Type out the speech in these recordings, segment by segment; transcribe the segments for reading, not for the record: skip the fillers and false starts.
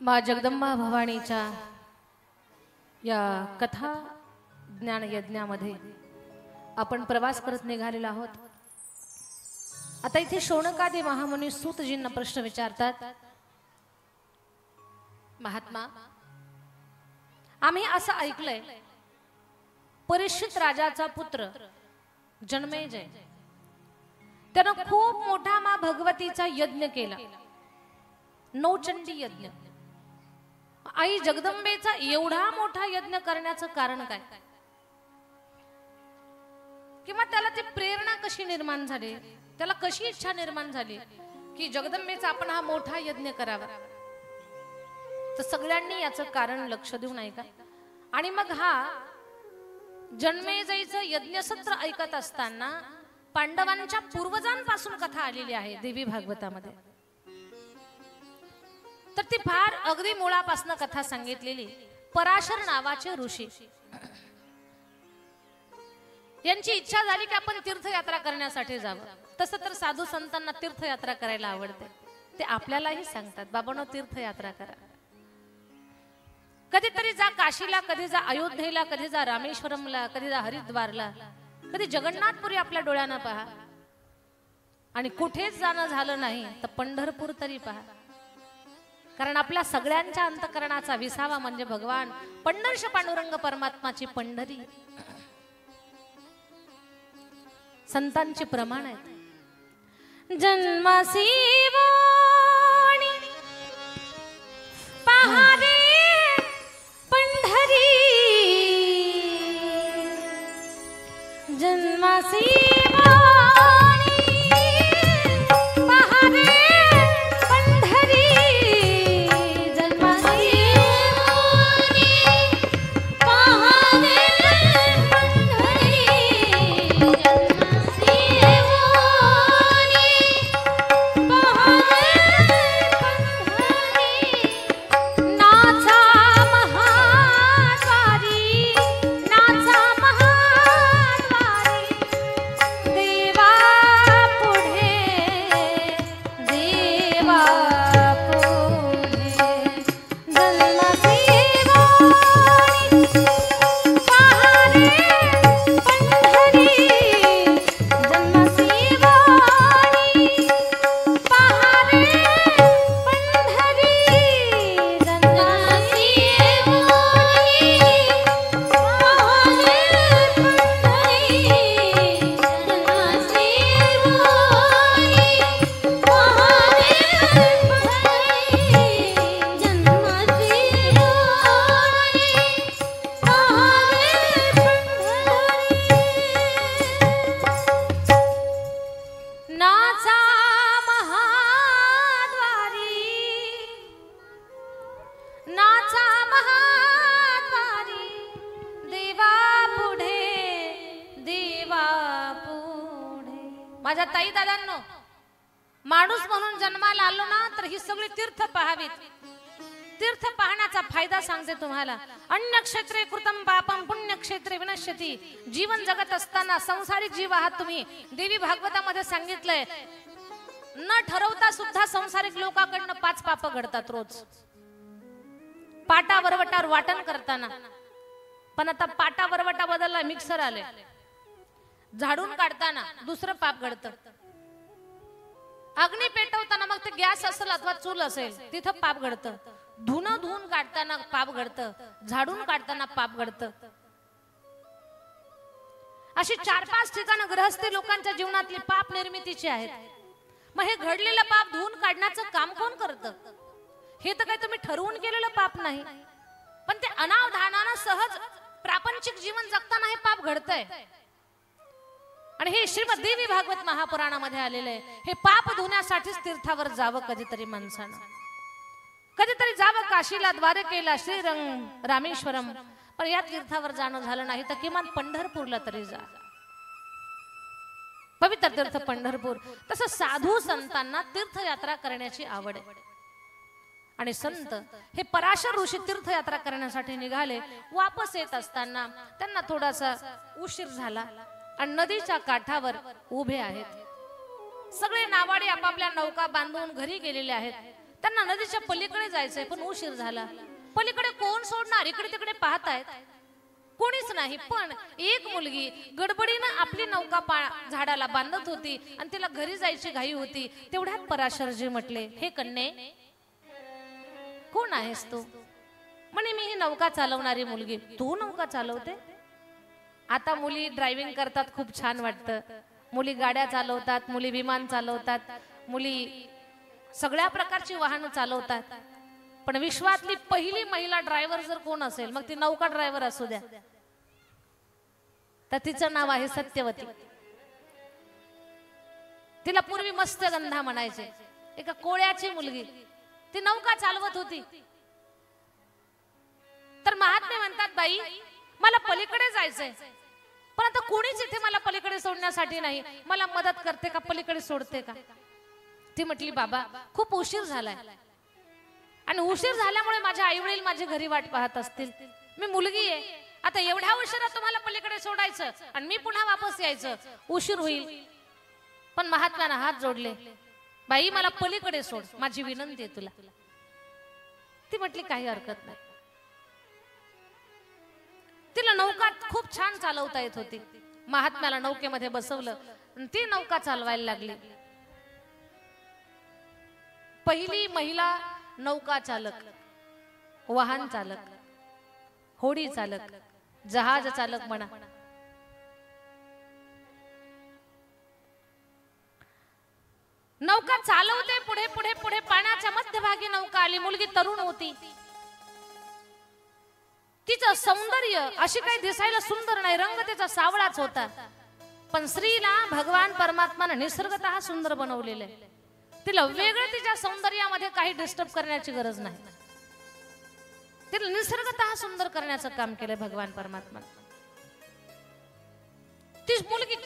माँ जगदंबा भवानीच्या या कथा ज्ञान यज्ञामध्ये आपण प्रवास करत निघालेलो आहोत। आता इथे शौनकादी महामुनी सूतजींना प्रश्न विचारतात, महात्मा आम्ही असं ऐकलंय परीक्षित राजाचा पुत्र जन्मेजय त्यानं खूप मोठा माँ भगवतीचा यज्ञ केला, नौचंडी यज्ञ। आई जगदंबेचा एवढा मोठा यज्ञ करण्याचं कारण काय, किंवा त्याला ती प्रेरणा कशी निर्माण झाली, त्याला कशी इच्छा निर्माण झाली की जगदंबेचा आपण हा मोठा यज्ञ करावा। तर सगळ्यांनी याचं कारण लक्ष देऊन ऐका। आणि मग हा जन्मेजयचं यज्ञसत्र ऐकत असताना पांडवांच्या पूर्वजांपासून कथा आलेली आहे देवी भागवतामध्ये। तर ती फार अगदी मुळापासून कथा सांगितलेली। पराशर नावाचे ऋषी यांची इच्छा झाली की आपण तीर्थयात्रा करण्यासाठी जावं। तसं तर साधू संतांना तीर्थयात्रा करायला आवडते, ते आपल्यालाही सांगतात बाबांनो तीर्थयात्रा करा, कधीतरी जा काशीला, कधी जा अयोध्येला, कधी जा रामेश्वरमला, कधी जा हरिद्वारला, कधी जगन्नाथपुरी आपल्या डोळ्यानं पहा। आणि कुठेच जाणं झालं नाही तर पंढरपूर तरी पहा, कारण आपल्या सगळ्यांच्या अंतकरणाचा विसावा म्हणजे भगवान पंढरश पांडुरंग परमात्माची पंढरी। संतांचे प्रमाण आहेत, जन्मासी वाणी पहारे पंढरी, जन्मासी माझ्या ताई दादांनो, माणूस म्हणून जन्माला आलो ना तर ही सगळी तीर्थ पाहावीत। तीर्थ पाहण्याचा फायदा सांगते तुम्हाला। अन्य क्षेत्रे कृतम पापम पुण्य क्षेत्रे विनश्यती। जीवन जगत असताना संसारिक जीव आहात तुम्ही, देवी भागवतामध्ये सांगितलंय न ठरवता सुद्धा संसारिक लोकांकडनं 5 पाप घडतात रोज। पाटा वरवटावर वाटण करताना, पण आता पाटा वरवटा बदलला, मिक्सर आले, झाडून काढताना दुसरं पाप घडतं। अग्नी पेटवताना मग ते गॅस असेल अथवा चूल असेल तिथं पाप घडतं। धुणं धुवून काढताना पाप घडतं, झाडून काढताना पाप घडतं। अशी 4-5 ठिकाणं गृहस्थी लोकांच्या जीवनातली पाप निर्मितीची आहेत। मग हे घडलेलं पाप धुवून काढण्याचं काम कोण करतं? हे तर काही तुम्ही ठरवून केलेलं पाप नाही, पण ते अनावधानानं सहज प्रापंचिक जीवन जगताना हे पाप घडतंय। आणि हे श्रीमद देवी भागवत महापुराणामध्ये आलेलं आहे। हे पाप धुण्यासाठीच तीर्थावर जावं कधीतरी माणसानं, कधीतरी जावं काशीला, द्वारकेला, श्रीरंग, रामेश्वरम। पण या तीर्थावर जाणं झालं नाही तर किमान पंढरपूरला तरी जा, पवित्र तीर्थ पंढरपूर। तसं साधू संतांना तीर्थयात्रा करण्याची आवड आहे। आणि संत हे पराशर ऋषी तीर्थयात्रा करण्यासाठी निघाले। वापस येत असताना त्यांना थोडासा उशीर झाला आणि नदीच्या काठावर उभे आहेत। सगळे नावाडी आपापल्या नौका बांधून घरी गेलेले आहेत। त्यांना नदीच्या पलीकडे जायचंय पण उशीर झाला. पलीकडे कोण सोडणार, इकडे तिकडे पाहतायत कोणीच नाही. पण एक मुलगी गडबडीनं आपली नौका झाडाला बांधत होती आणि तिला घरी जायची घाई होती. तेवढ्यात पराशरजी म्हटले, हे कन्ये कोण आहेस तू? म्हणे मी ही नौका चालवणारी मुलगी. तू नौका चालवते? आता मुली ड्रायव्हिंग करतात, खूप छान वाटतं. मुली गाड्या चालवतात, मुली विमान चालवतात, मुली सगळ्या प्रकारची वाहनं चालवतात. पण विश्वातली पहिली महिला ड्रायव्हर जर कोण असेल, मग ती नौका ड्रायव्हर असू द्या, तर तिचं नाव आहे सत्यवती. तिला पूर्वी मत्स्यगंधा म्हणायचे. एका कोळ्याची मुलगी, ती नौका चालवत होती. तर महात्मे म्हणतात, बाई मला पलीकडे जायचंय, पण आता कोणीच इथे मला पलीकडे सोडण्यासाठी नाही. मला मदत करते का, पलीकडे सोडते का? ती म्हटली, बाबा खूप उशीर झालाय आणि उशीर झाल्यामुळे माझे आई वडील माझी घरी वाट पाहत असतील. मी मुलगी आहे, आता एवढ्या उशिरा तुम्हाला पलीकडे सोडायचं आणि मी पुन्हा वापस यायचं, उशीर होईल. पण महात्म्यानं हात जोडले, बाई मला पलीकडे सोड, माझी विनंती आहे तुला. ती म्हटली, काही हरकत नाही. तिला नौका खूप छान चालवता येत होती. महात्म्याला नौकेमध्ये बसवलं आणि ती नौका चालवायला लागली. पहिली महिला नौका चालक, वाहन चालक, होडी चालक, जहाज चालक म्हणा. नौका चालवते, पुढे पुढे पुढे पाण्याच्या मध्यभागी नौका आली. मुलगी तरुण होती, तिचं सौंदर्य अशी काही दिसायला सुंदर नाही, रंग तिचा सावळाच होता. पण स्त्रीला भगवान परमात्माने निसर्गतः सुंदर बनवलेले. तिला वेगळं तिच्या सौंदर्यामध्ये काही डिस्टर्ब करण्याची गरज नाही. तिला निसर्गतः सुंदर करण्याचं काम केलंय भगवान परमात्मा. ती मुलगी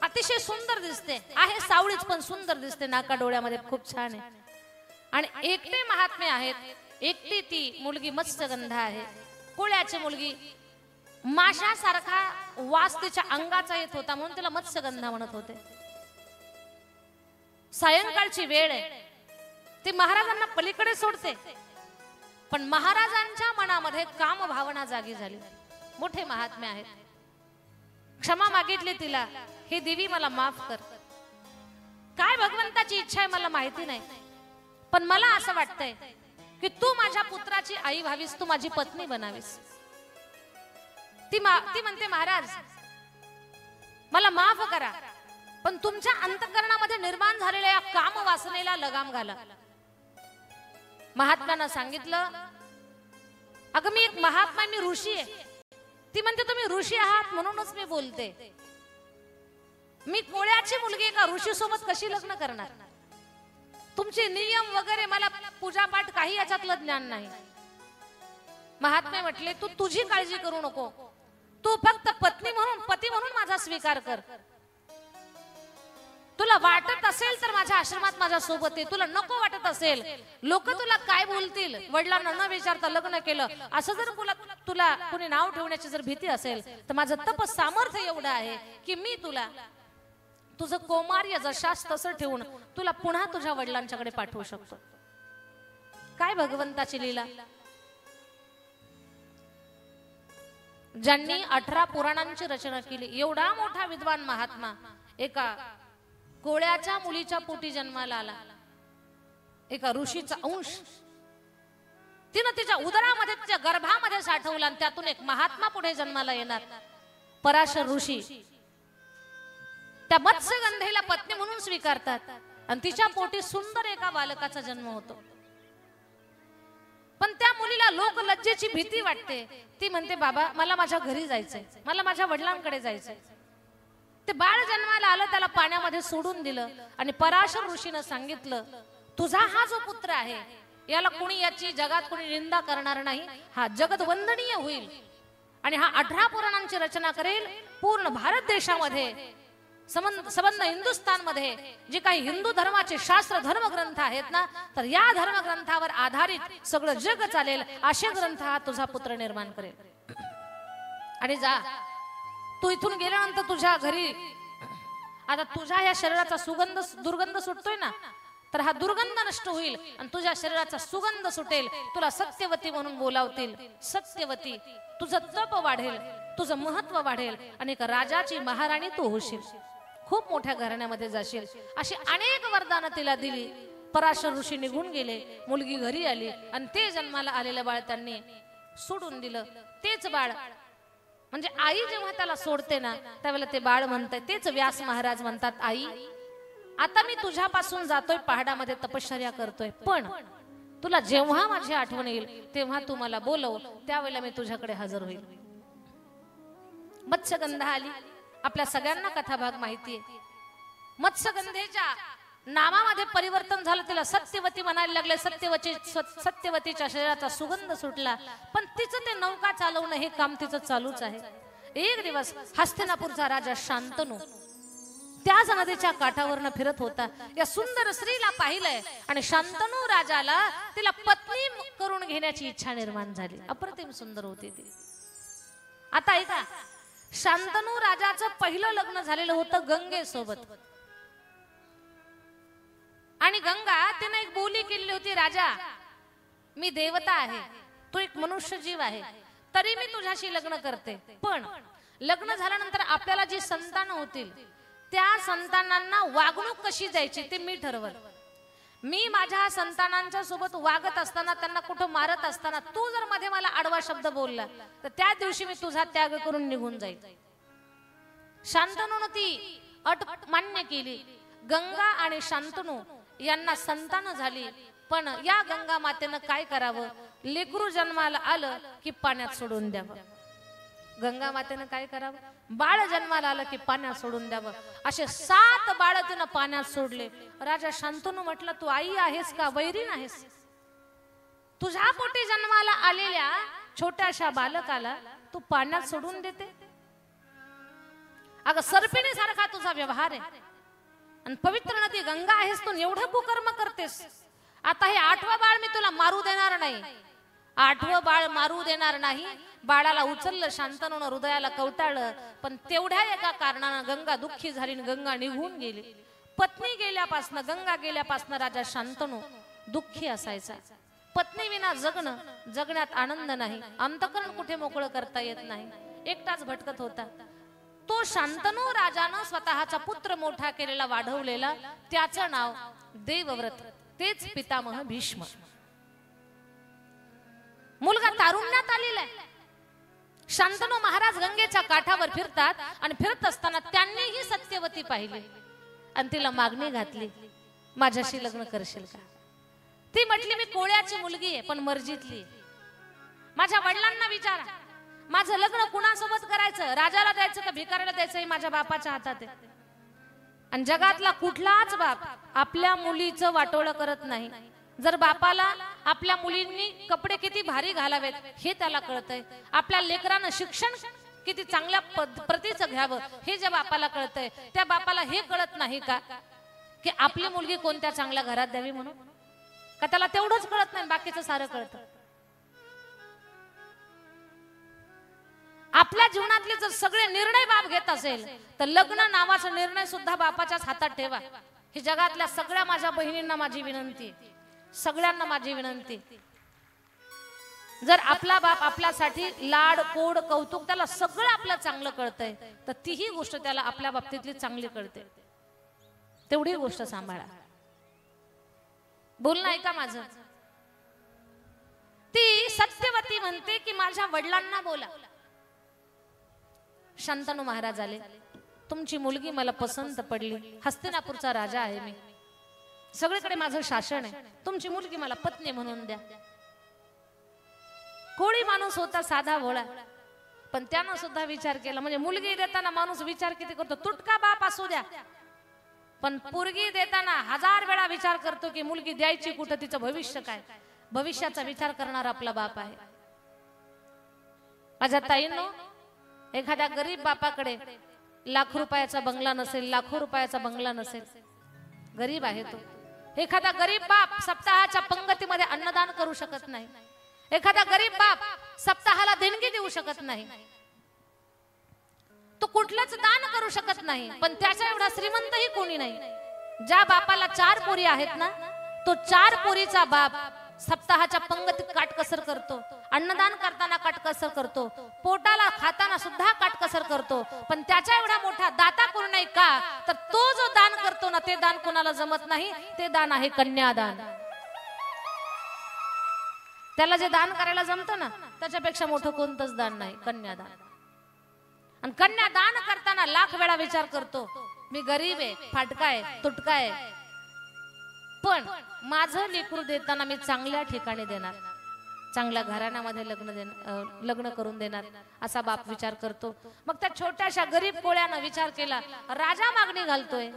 अतिशय सुंदर दिसते, आहे सावळीच पण सुंदर दिसते, नाका डोळ्यामध्ये खूप छान आहे. आणि एकटे महात्मे आहेत, एकटी ती मुलगी मत्स्यगंधा आहे. कोळ्याची मुलगी, माशासारखा वास तिच्या अंगाचा येत होता म्हणून तिला मत्स्यगंधा म्हणत होते. सायंकाळची वेळ आहे, ती महाराजांना पलीकडे सोडते. पण महाराजांच्या मनामध्ये काम भावना जागी झाली. मोठे महात्मे आहेत, क्षमा मागितली तिला, हे देवी मला माफ कर. काय भगवंताची इच्छा आहे मला माहिती नाही, पण मला असं वाटतंय की तू माझ्या पुत्राची आई व्हावीस, तू माझी पत्नी बनावीस. ती म्हणते, महाराज मला माफ करा, पण तुमच्या अंतःकरणामध्ये निर्माण झालेल्या या काम वासनेला लगाम घाला. महात्म्यानं सांगितलं, अगं मी एक महात्मा, मी ऋषी आहे. ती म्हणते, तुम्ही ऋषी आहात म्हणूनच मी बोलते. मी कोळ्याची मुलगी एका ऋषी सोबत कशी लग्न करणार? तुमचे नियम वगैरे, मला पूजापाठ काही याच्यातलं ज्ञान नाही. महात्मे म्हटले, तू तुझी काळजी करू नको, तू फक्त पत्नी म्हणून, पती म्हणून माझा स्वीकार कर. तुला वाटत असेल तर माझ्या आश्रमात माझ्या सोबत आहे, तुला नको वाटत असेल, लोक तुला काय बोलतील, वडिलांना न विचारता लग्न केलं असं जर तुला कुणी नाव ठेवण्याची जर भीती असेल, तर माझं तप सामर्थ्य एवढं आहे की मी तुला तुझं कौमार्य जशास तसं ठेवून तुला पुन्हा तुझ्या वडिलांच्याकडे पाठवू शकतो. काय भगवंताची लीला! ज्यांनी 18 पुराणांची रचना केली, एवढा मोठा विद्वान महात्मा एका कोळ्याच्या मुलीच्या पोटी जन्माला आला, एका ऋषीचा अंश तिनं तिच्या उदरामध्ये, तिच्या गर्भामध्ये साठवला, आणि त्यातून एक महात्मा पुढे जन्माला येणार, पराशर ऋषी. त्या मत्स्यगंधेला पत्नी म्हणून स्वीकारतात आणि तिच्या पोटी सुंदर एका बालकाचा जन्म होतो. पण त्या मुलीला लोक लज्जेची भीती वाटते. ती म्हणते, बाबा मला माझ्या घरी जायचंय, मला माझ्या वडिलांकडे जायचंय. ते बाळ जन्माला आलं, त्याला पाण्यामध्ये सोडून दिलं आणि पराशर ऋषीनं सांगितलं, तुझा हा जो पुत्र आहे याला कोणी, याची जगात कोणी निंदा करणार नाही, हा जगत वंदनीय होईल आणि हा 18 पुराणांची रचना करेल. पूर्ण भारत देशामध्ये, संबंध हिंदुस्थानमध्ये जे काही हिंदू धर्माचे शास्त्र धर्मग्रंथ आहेत ना, तर या धर्मग्रंथावर आधारित सगळं जग चालेल, असे ग्रंथ हा तुझा पुत्र निर्माण करेल. आणि जा, तू इथून गेल्यानंतर तुझ्या घरी, आता तुझ्या या शरीराचा सुगंध दुर्गंध सुटतोय ना, तर हा दुर्गंध नष्ट होईल आणि तुझ्या शरीराचा सुगंध सुटेल, तुला सत्यवती म्हणून बोलावतील. सत्यवती, तुझं तप वाढेल, तुझं महत्व वाढेल आणि एक राजाची महाराणी तू होशील, खूप मोठ्या घराण्यामध्ये जाशील. अशी अनेक वरदानं तिला दिली. पराशर ऋषी निघून गेले, मुलगी घरी आली आणि ते जन्माला आलेलं बाळ त्यांनी सोडून दिलं. तेच बाळ म्हणजे आई जेव्हा त्याला सोडते ना त्यावेळेला ते बाळ म्हणतंय, तेच व्यास महाराज म्हणतात, आई आता मी तुझ्यापासून जातोय, पहाडामध्ये तपश्चर्या करतोय, पण तुला जेव्हा माझी आठवण येईल तेव्हा तू मला बोलव, त्यावेळेला मी तुझ्याकडे हजर होईल. मत्स्यगंधा आली. आपल्या सगळ्यांना कथाभाग माहितीये. मत्स्यगंधेच्या नामामध्ये परिवर्तन झालं, तिला सत्यवती म्हणायला लागले. सत्यवतीच्या शरीराचा सुगंध सुटला, पण तिचं ते नौका चालवणं हे काम तिचं चालूच आहे. एक दिवस हस्तिनापूरचा राजा शांतनू त्याच नदीच्या काठावरनं फिरत होता. या सुंदर स्त्रीला पाहिलंय आणि शांतनू राजाला तिला पत्नी करून घेण्याची इच्छा निर्माण झाली. अप्रतिम सुंदर होती ती. आता ऐका, शांतनू राजाचं पहिलं लग्न झालेलं होतं गंगेसोबत आणि गंगा तिने एक बोली केली होती, राजा मी देवता आहे, तू एक मनुष्य जीव आहे, तरी मी तुझ्याशी लग्न करते, पण लग्न झाल्यानंतर आपल्याला जी संतान होतील त्या संतानांना वागणूक कशी द्यायची ते मी ठरवल. मी माझ्या संतानांच्या सोबत वागत असताना, त्यांना कुठं मारत असताना तू जर मध्ये मला आडवा शब्द बोलला तर त्या दिवशी मी तुझा त्याग करून निघून जाईल. शांतनूने ती अट मान्य केली. गंगा आणि शांतनू यांना संतान झाली, पण या गंगा मातेनं काय करावं, लेकरू जन्माला आलं की पाण्यात सोडून द्यावं. गंगा मातेनं काय करावं, बाळ जन्माला आलं की पाण्यात सोडून द्यावं. असे 7 बाळ तिनं पाण्यात सोडले. राजा शांतनू म्हटलं, तू आई आहेस का वैरीण आहेस? तुझ्या पोटी जन्माला आलेल्या छोट्याशा बालकाला तू पाण्यात सोडून देते? अगं सर्पिणी सारखा तुझा व्यवहार आहे आणि पवित्र नदी गंगा आहेस, तू एवढं कुकर्म करतेस. आता हे 8वं बाळ मी तुला मारू देणार नाही, 8वं बाळ मारू देणार नाही. बाळाला उचललं, शांतनूनं हृदयाला कवटाळलं, पण तेवढ्या एका कारणानं गंगा दुःखी झाली, गंगा निघून गेली. पत्नी गेल्यापासनं, गंगा गेल्यापासनं राजा शांतनू दुःखी असायचा. पत्नी विना जगणं, जगण्यात आनंद नाही, अंतकरण कुठे मोकळं करता येत नाही, एकटाच भटकत होता. तो शांतनू राजानं स्वतःचा पुत्र मोठा केलेला, वाढवलेला, त्याचं नाव देवव्रत, तेच पितामह भीष्म. मुलगा तारुण्यात आलेला आहे. शांतनू महाराज गंगेच्या काठावर फिरतात आणि फिरत असताना त्यांनीही सत्यवती पाहिली आणि तिला मागणी घातली, माझ्याशी लग्न करशील का? ती म्हटली, मी कोळ्याची मुलगी आहे पण मर्जीतली, माझ्या वडिलांना विचारा, माझं लग्न कुणासोबत करायचं, राजाला द्यायचं का भिकाऱ्याला द्यायचं हे माझ्या बापाच्या हातात आहे. आणि जगातला कुठलाच बाप आपल्या मुलीचं वाटोळं करत नाही. जर बापाला आपल्या मुलींनी कपडे किती भारी घालावेत हे त्याला कळतंय, आपल्या लेकरांना शिक्षण किती चांगल्या प्रतीचं घ्यावं हे जे बापाला कळतंय, त्या बापाला हे कळत नाही का की आपली मुलगी कोणत्या चांगल्या घरात द्यावी म्हणून? का त्याला तेवढंच कळत नाही, बाकीचं सारं कळतं? आपल्या जीवनातले जर सगळे निर्णय बाप घेत असेल तर लग्न नावाचा निर्णय सुद्धा बापाच्याच हातात ठेवा. ही जगातल्या सगळ्या माझ्या बहिणींना माझी विनंती, सगळ्यांना माझी विनंती, जर आपला बाप आपल्यासाठी लाड कोड कौतुक, त्याला सगळं आपलं चांगलं कळतंय तर तीही गोष्ट त्याला आपल्या बाबतीतली चांगली कळते, तेवढी गोष्ट सांभाळा. बोलणं ऐका माझं. ती सत्यवती म्हणते की माझ्या वडिलांना बोला. शांतनू महाराज आले, तुमची मुलगी मला पसंत पडली, हस्तिनापूरचा राजा आहे मी, सगळीकडे माझं शासन आहे, तुमची मुलगी मला पत्नी म्हणून द्या. कोळी माणूस होता, साधा भोळा, पण त्यानं सुद्धा विचार केला. म्हणजे मुलगी देताना माणूस विचार किती करतो, तुटका बाप असू द्या, पण पोरगी देताना 1000 वेळा विचार करतो की मुलगी द्यायची कुठं, तिचं भविष्य काय, भविष्याचा विचार करणारा आपला बाप आहे. माझ्या ताईंनो, एखाद्या गरीब बापाकडे लाख रुपयाचा बंगला नसेल, लाखो रुपयाचा बंगला नसेल, गरीब आहे तो. एखादा गरीब बाप सप्ताहाच्या पंगतीमध्ये अन्नदान करू शकत नाही, एखादा गरीब बाप सप्ताहाला देणगी देऊ शकत नाही, तो कुठलंच दान करू शकत नाही, पण त्याच्या एवढा श्रीमंतही कोणी नाही. ज्या बापाला 4 पोरी आहेत ना, तो 4 पोरीचा बाप सप्ताहाच्या पंगतीत काटकसर करतो, अन्नदान करताना काटकसर करतो, पोटाला खाताना सुद्धा काटकसर करतो, पण त्याच्या एवढा मोठा दाता कोण नाही का? तर तो जो दान करतो ना, ते दान कोणाला जमत नाही, ते दान आहे कन्यादान. त्याला जे दान करायला जमतं ना, त्याच्यापेक्षा मोठं कोणतंच दान नाही, कन्यादान. आणि कन्यादान करताना लाख वेळा विचार करतो, मी गरीब आहे, फाटका आहे, तुटका आहे, पण माझं लेकरू देताना मी चांगल्या ठिकाणी देणार, चांगल्या घराण्यामध्ये लग्न करून देणार, असा बाप विचार करतो. मग त्या छोट्याशा गरीब कोळ्यानं विचार केला, राजा मागणी घालतोय,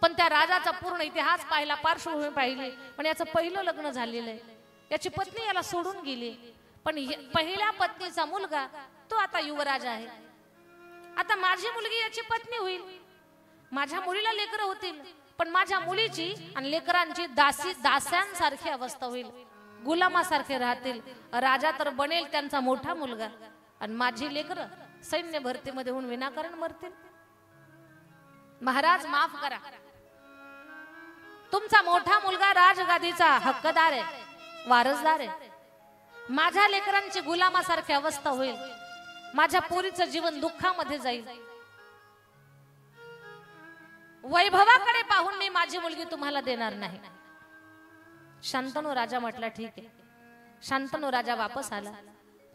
पण त्या राजाचा पूर्ण इतिहास पाहिला, पार्श्वभूमी पाहिली, पण याचं पहिलं लग्न झालेलं आहे, याची पत्नी याला सोडून गेली, पण पहिल्या पत्नीचा मुलगा तो आता युवराज आहे. आता माझी मुलगी याची पत्नी होईल, माझ्या मुलीला लेकरं होतील, पण माझ्या मुलीची आणि लेकरांची दास्यांसारखी अवस्था होईल, गुलामासारखे राहतील. राजा तर बनेल त्यांचा मोठा मुलगा, आणि माझी लेकरं सैन्य भरतीमध्ये होऊन विनाकारण मरतील. महाराज माफ करा, तुमचा मोठा मुलगा राजगादीचा हक्कदार आहे, वारसदार आहे, माझ्या लेकरांची गुलामासारखी अवस्था होईल, माझ्या पोरीचं जीवन दुःखामध्ये जाईल. वैभवाकडे पाहून मी माझी मुलगी तुम्हाला देणार नाही. शांतनु राजा म्हटला ठीक आहे. शांतनु राजा वापस आला,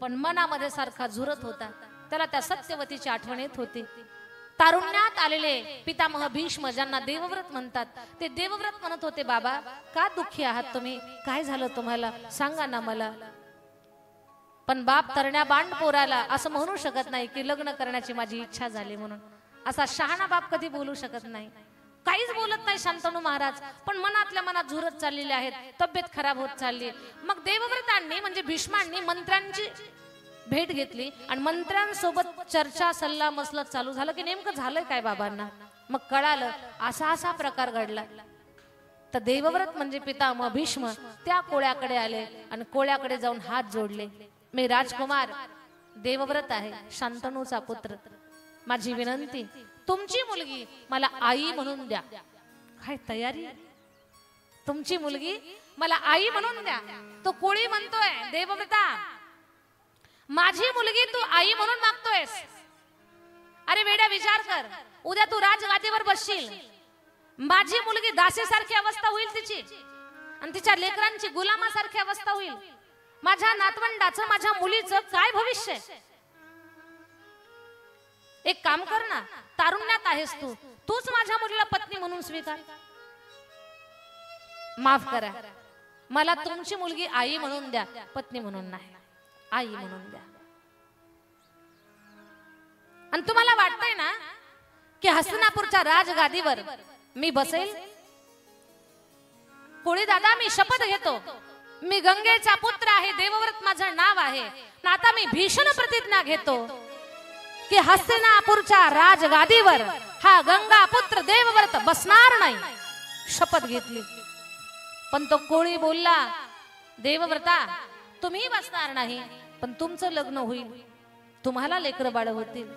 पण मनामध्ये सारखा झुरत होता, त्याला त्या सत्यवतीची आठवण येत होती. तारुण्यात आलेले पितामह भीष्म, ज्यांना देवव्रत म्हणतात, ते देवव्रत म्हणत होते, बाबा का दुःखी आहात तुम्ही, काय झालं तुम्हाला, सांगा ना मला. पण बाप तरण्या बांड पोराला असं म्हणू शकत नाही की लग्न करण्याची माझी इच्छा झाली म्हणून. असा शहाणा बाप कधी बोलू शकत नाही. काहीच बोलत नाही शांतनु महाराज, पण मनातल्या मनात झुरत चाललेले आहेत, तब्येत खराब होत चालली. मग देवव्रतांनी म्हणजे भीष्मांनी मंत्र्यांची भेट घेतली आणि मंत्र्यांसोबत चर्चा सल्ला मसलत चालू झालं की नेमकं झालंय काय बाबांना. मग कळालं असा असा प्रकार घडला. तर देवव्रत म्हणजे पितामह भीष्म त्या कोळ्याकडे आले आणि कोळ्याकडे जाऊन हात जोडले. मी राजकुमार देवव्रत आहे, शांतनुचा पुत्र, माझी विनंती तुमची मुलगी मला आई म्हणून द्या. काय तयारी, तुमची मुलगी मला आई म्हणून द्या. तो कोळी म्हणतोय, देवव्रता माझी मुलगी तू आई म्हणून मागतोयस, अरे वेड्या विचार कर, उद्या तू राजगादीवर बसशील, माझी मुलगी दासीसारखी अवस्था होईल तिची, आणि तिच्या लेकरांची गुलामासारखी अवस्था होईल. माझ्या नातवंडाचं, माझ्या मुलीचं काय भविष्य. एक काम कर ना, तारुण्यात आहेस तू, तूच माझ्या मुलीला पत्नी म्हणून स्वीकार. माफ करा, मला तुमची मुलगी आई म्हणून द्या, पत्नी म्हणून नाही, आई म्हणून द्या. आणि तुम्हाला वाटतंय ना की हस्तिनापूरच्या राजगादीवर मी बसेल? कोळी दादा, मी शपथ घेतो, मी गंगेचा पुत्र आहे, देवव्रत माझं नाव आहे, आता मी भीषण प्रतिज्ञा घेतो की हस्तिनापूरच्या राजगादीवर हा गंगा पुत्र देवव्रत बसणार नाही. शपथ घेतली. पण तो कोळी बोलला, देवव्रता तुम्ही बसणार नाही, पण तुमचं लग्न होईल, तुम्हाला लेकरं बाळ होतील,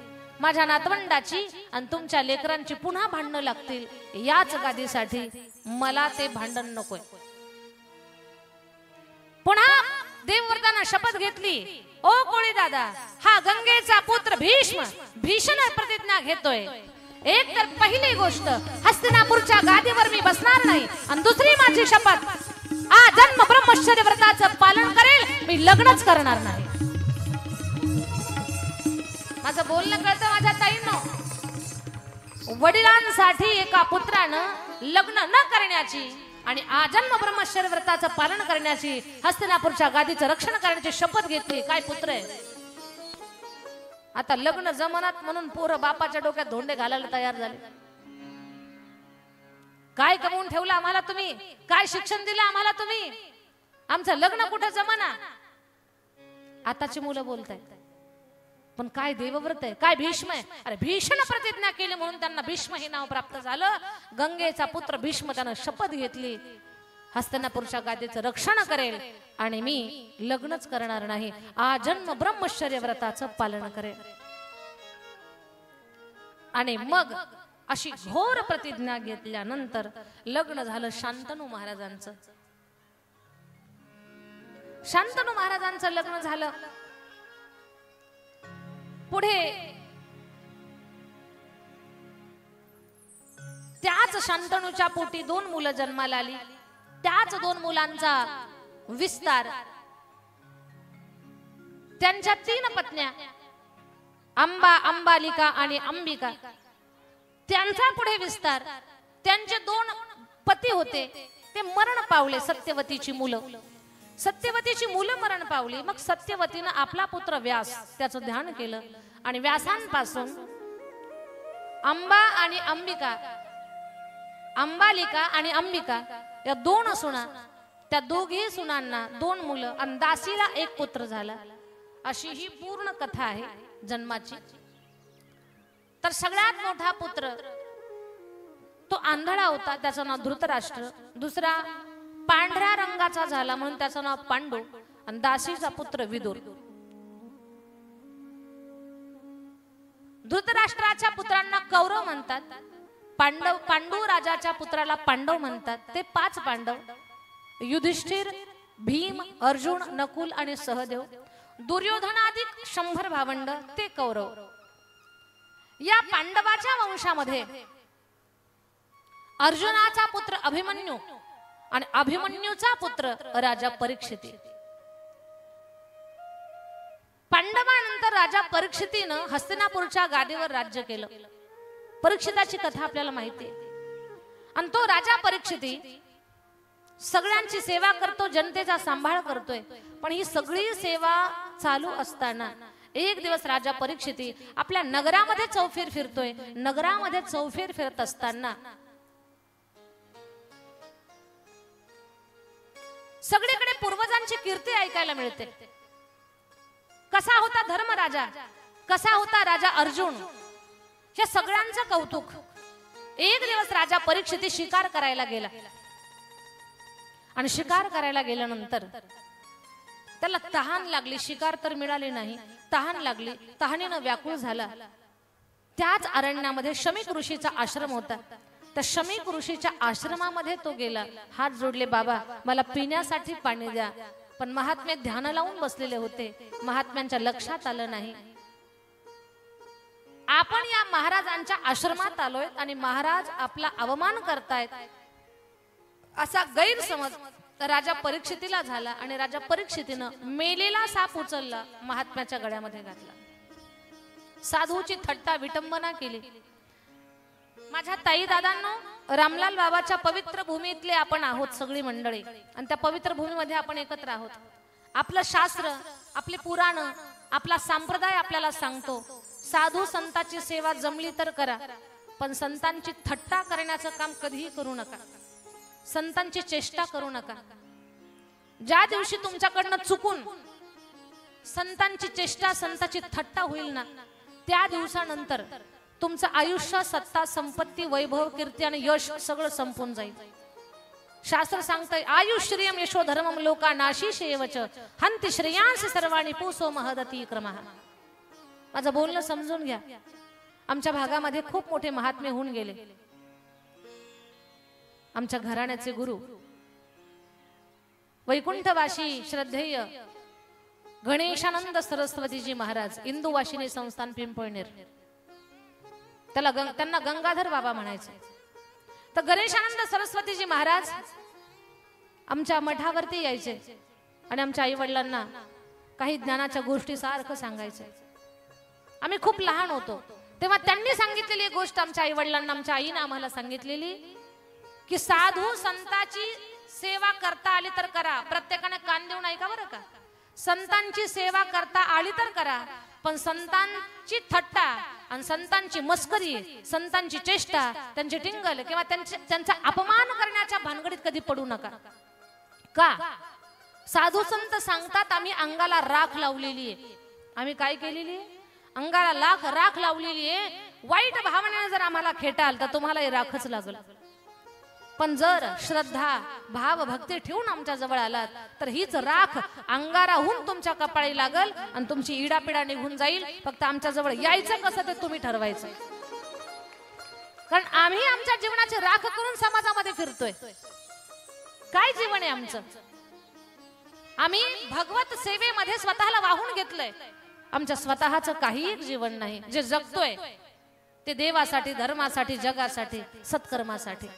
माझ्या नातवंडाची आणि तुमच्या लेकरांची पुन्हा भांडणं लागतील, याच गादीसाठी मला ते भांडण नकोय. पुन्हा देवव्रतानं शपथ घेतली, ओ कोळी दादा, हा गंगेचा पुत्र भीष्म भीषण प्रतिज्ञा घेतोय. एक तर पहिली गोष्ट, हस्तिनापूरच्या गादीवर मी बसणार नाही, आणि दुसरी माझी शपथ, आजन्म ब्रह्मचर्य व्रताचं पालन करेल, मी लग्नच करणार नाही. माझं बोलणं कळतं माझ्या ताईंनो? वडिलांसाठी एका पुत्रानं लग्न न करण्याची आणि आजन्म ब्रह्मचर्य व्रताचं पालन करण्याची, हस्तिनापूरच्या गादीचं रक्षण करण्याची शपथ घेतली. काय पुत्र आहे. आता लग्न जमनात म्हणून पोरं बापाच्या डोक्यात धोंडे घालायला तयार झाले. काय कमवून ठेवलं आम्हाला तुम्ही, काय शिक्षण दिलं आम्हाला तुम्ही, आमचं लग्न कुठं जमना. आताची मुलं बोलतायत, पण काय देवव्रत आहे, काय भीष्म आहे. अरे भीषण प्रतिज्ञा केली म्हणून त्यांना भीष्म हे नाव प्राप्त झालं. गंगेचा पुत्र भीष्म त्यानं शपथ घेतली, हस्तिनापूरच्या गादीचं रक्षण करेल आणि मी लग्नच करणार नाही, आजन्म ब्रह्मचर्य व्रताचं पालन करेल. आणि मग अशी घोर प्रतिज्ञा घेतल्यानंतर लग्न झालं शांतनू महाराजांचं. शांतनू महाराजांचं लग्न झालं. पुढे त्याच शांतनूच्या पोटी 2 मुलं जन्माला आली. त्याच 2 मुलांचा विस्तार. त्यांच्या 3 पत्न्या अंबा, अंबालिका आणि अंबिका, त्यांचा पुढे विस्तार. त्यांचे 2 पती होते ते मरण पावले. सत्यवतीची मुलं, सत्यवतीची मुलं मरण पावली. मग सत्यवतीनं आपला पुत्र व्यास त्याचं ध्यान केलं आणि व्यासांपासून अंबा आणि अंबिका, अंबालिका आणि अंबिका या 2 सुना, त्या दोघी सुनांना 2 मुलं आणि दासीला 1 पुत्र झाला. अशी ही पूर्ण कथा आहे जन्माची. तर सगळ्यात मोठा पुत्र तो आंधळा होता, त्याचं नाव धृतराष्ट्र. दुसरा पांढऱ्या रंगाचा झाला म्हणून त्याचं नाव पांडू. आणि दासीचा पुत्र विदुर. धृतराष्ट्राच्या पुत्रांना कौरव म्हणतात. पांडू राजाच्या पुत्राला पांडव म्हणतात. ते 5 पांडव: युधिष्ठिर, भीम, अर्जुन, नकुल आणि सहदेव. दुर्योधनाधिक 100 भावंड ते कौरव. या पांडवाच्या वंशामध्ये अर्जुनाचा पुत्र अभिमन्यू आणि अभिमन्यूचा पुत्र राजा परीक्षिती. पांडवानंतर राजा परीक्षितीनं हस्तिनापूरच्या गादीवर राज्य केलं. परीक्षिताची कथा आपल्याला माहिती आहे. आणि तो राजा परीक्षिती सगळ्यांची सेवा करतो, जनतेचा सांभाळ करतोय. पण ही सगळी सेवा चालू असताना एक दिवस राजा परीक्षिती आपल्या नगरामध्ये चौफेर फिरतोय. नगरामध्ये चौफेर फिरत असताना सगळीकडे पूर्वजांची कीर्ती ऐकायला मिळते. कसा होता धर्मराजा, कसा होता राजा अर्जुन, हे सगळ्यांचं कौतुक. एक दिवस राजा परीक्षिती शिकार करायला गेला. आणि शिकार करायला गेल्यानंतर त्याला तहान लागली. शिकार तर मिळाली नाही, तहान लागली. तहानेनं व्याकुळ झाला. त्याच अरण्यामध्ये शमीक ऋषीचा आश्रम होता. त्या शमीक ऋषीच्या आश्रमामध्ये तो गेला. हात जोडले, बाबा मला पिण्यासाठी पाणी द्या. पण महात्मे ध्यान लावून बसलेले होते. महात्म्यांच्या लक्षात आलं नाही आपण या महाराजांच्या आश्रमात आलोय आणि महाराज आपला अवमान करतायत. असा गैरसमज राजा परीक्षितीला झाला आणि राजा परीक्षितीनं मेलेला साप उचलला, महात्म्याच्या गळ्यामध्ये घातला. साधूची थट्टा विटंबना केली. माझ्या ताई दादांनो, रामलाल बाबाच्या पवित्र भूमीतले आपण आहोत सगळी मंडळी. आणि त्या पवित्र भूमीमध्ये आपण एकत्र आहोत. आपलं शास्त्र, आपले पुराण, आपला संप्रदाय आपल्याला सांगतो साधू संतांची सेवा जमली तर करा, पण संतांची थट्टा करण्याचं काम कधीही करू नका. संतांची चेष्टा करू नका. ज्या दिवशी तुमच्याकडनं चुकून संतांची चेष्टा, संतांची थट्टा होईल ना, त्या दिवसानंतर तुमचं आयुष्य, सत्ता, संपत्ती, वैभव, कीर्ती आणि यश सगळं संपून जाईल. शास्त्र सांगतंय आयुश्रियम यशो धर्मम लोका नाशी शेवच हंती श्रेयांसी सर्वाणी पूसो महदती क्रमः. माझं बोलणं समजून घ्या. आमच्या भागामध्ये खूप मोठे महात्मे होऊन गेले. आमच्या घराण्याचे गुरु वैकुंठवासी श्रद्धेय गणेशानंद सरस्वतीजी महाराज, इंदुवासिनी संस्थान पिंपळनेर, त्यांना गंगाधर बाबा म्हणायचे. तर गणेशानंद सरस्वतीजी महाराज आमच्या मठावरती यायचे आणि आमच्या आई वडिलांना काही ज्ञानाच्या गोष्टी सारखं सांगायचे. आम्ही खूप लहान होतो तेव्हा त्यांनी सांगितलेली गोष्ट आमच्या आई वडिलांना, आमच्या आईने आम्हाला सांगितलेली की साधू संतांची सेवा करता आली तर करा. प्रत्येकाने कान देऊन ऐका बरं का. संतांची सेवा करता आली तर करा, पण संतांची थट्टा आणि संतांची मस्करी, संतांची चेष्टा, त्यांची टिंगल किंवा त्यांचा अपमान करण्याच्या भानगडीत कधी पडू नका. का? साधू संत सांगतात आम्ही अंगाला राख लावलेली आहे. आम्ही काय केलेली आहे? अंगाला राख लावलेली आहे. वाईट भावनेने जर आम्हाला खेटाल तर तुम्हाला राखच लागल. पण जर श्रद्धा, भाव, भक्ती ठेवून आमच्या जवळ आलात तर हीच राख अंगाराहून तुमच्या कपाळी लागल आणि तुमची इडापिडा निघून जाईल. फक्त आमच्या जवळ यायचं कसं ते तुम्ही ठरवायचं. कारण आम्ही आमच्या जीवनाची राख करून समाजामध्ये फिरतोय. काय जीवन आहे आमचं? आम्ही भगवत सेवेमध्ये स्वतःला वाहून घेतलंय. आमच्या स्वतःचं काही एक जीवन नाही. जे जगतोय ते देवासाठी, धर्मासाठी, जगासाठी, सत्कर्मासाठी.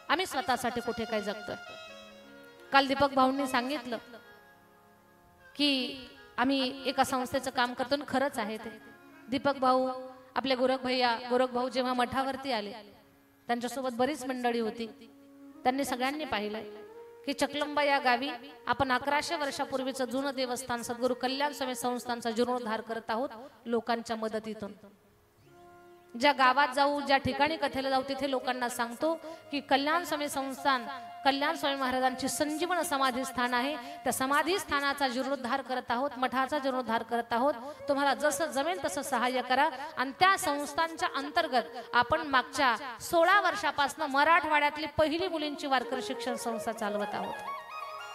आम्ही स्वतःसाठी कुठे काय जगतोय? काल दीपक भाऊंनी सांगितलं की आम्ही एका संस्थेचं काम करतो. खरंच आहे ते. दीपक भाऊ, आपले गोरख भाऊ जेव्हा मठावरती आले, त्यांच्यासोबत बरीच मंडळी होती. त्यांनी सगळ्यांनी पाहिलंय की चकलंबा या गावी आपण 1100 वर्षापूर्वीचं जुनं देवस्थान सद्गुरू कल्याण स्वामी संस्थानचा जीर्णोद्धार करत आहोत लोकांच्या मदतीतून. ज्या गावात जाऊ, ज्या ठिकाणी कथेला जाऊ, तिथे लोकांना सांगतो की कल्याण स्वामी संस्थान, कल्याण स्वामी महाराजांची संजीवन समाधी स्थान आहे. त्या समाधी स्थानाचा जीर्णोद्धार करत आहोत, मठाचा जीर्णोद्धार करत आहोत. तुम्हाला जसं जमेल तसं सहाय्य करा. आणि त्या संस्थांच्या अंतर्गत आपण मागच्या 16 वर्षापासून मराठवाड्यातली पहिली मुलींची वारकरी शिक्षण संस्था चालवत आहोत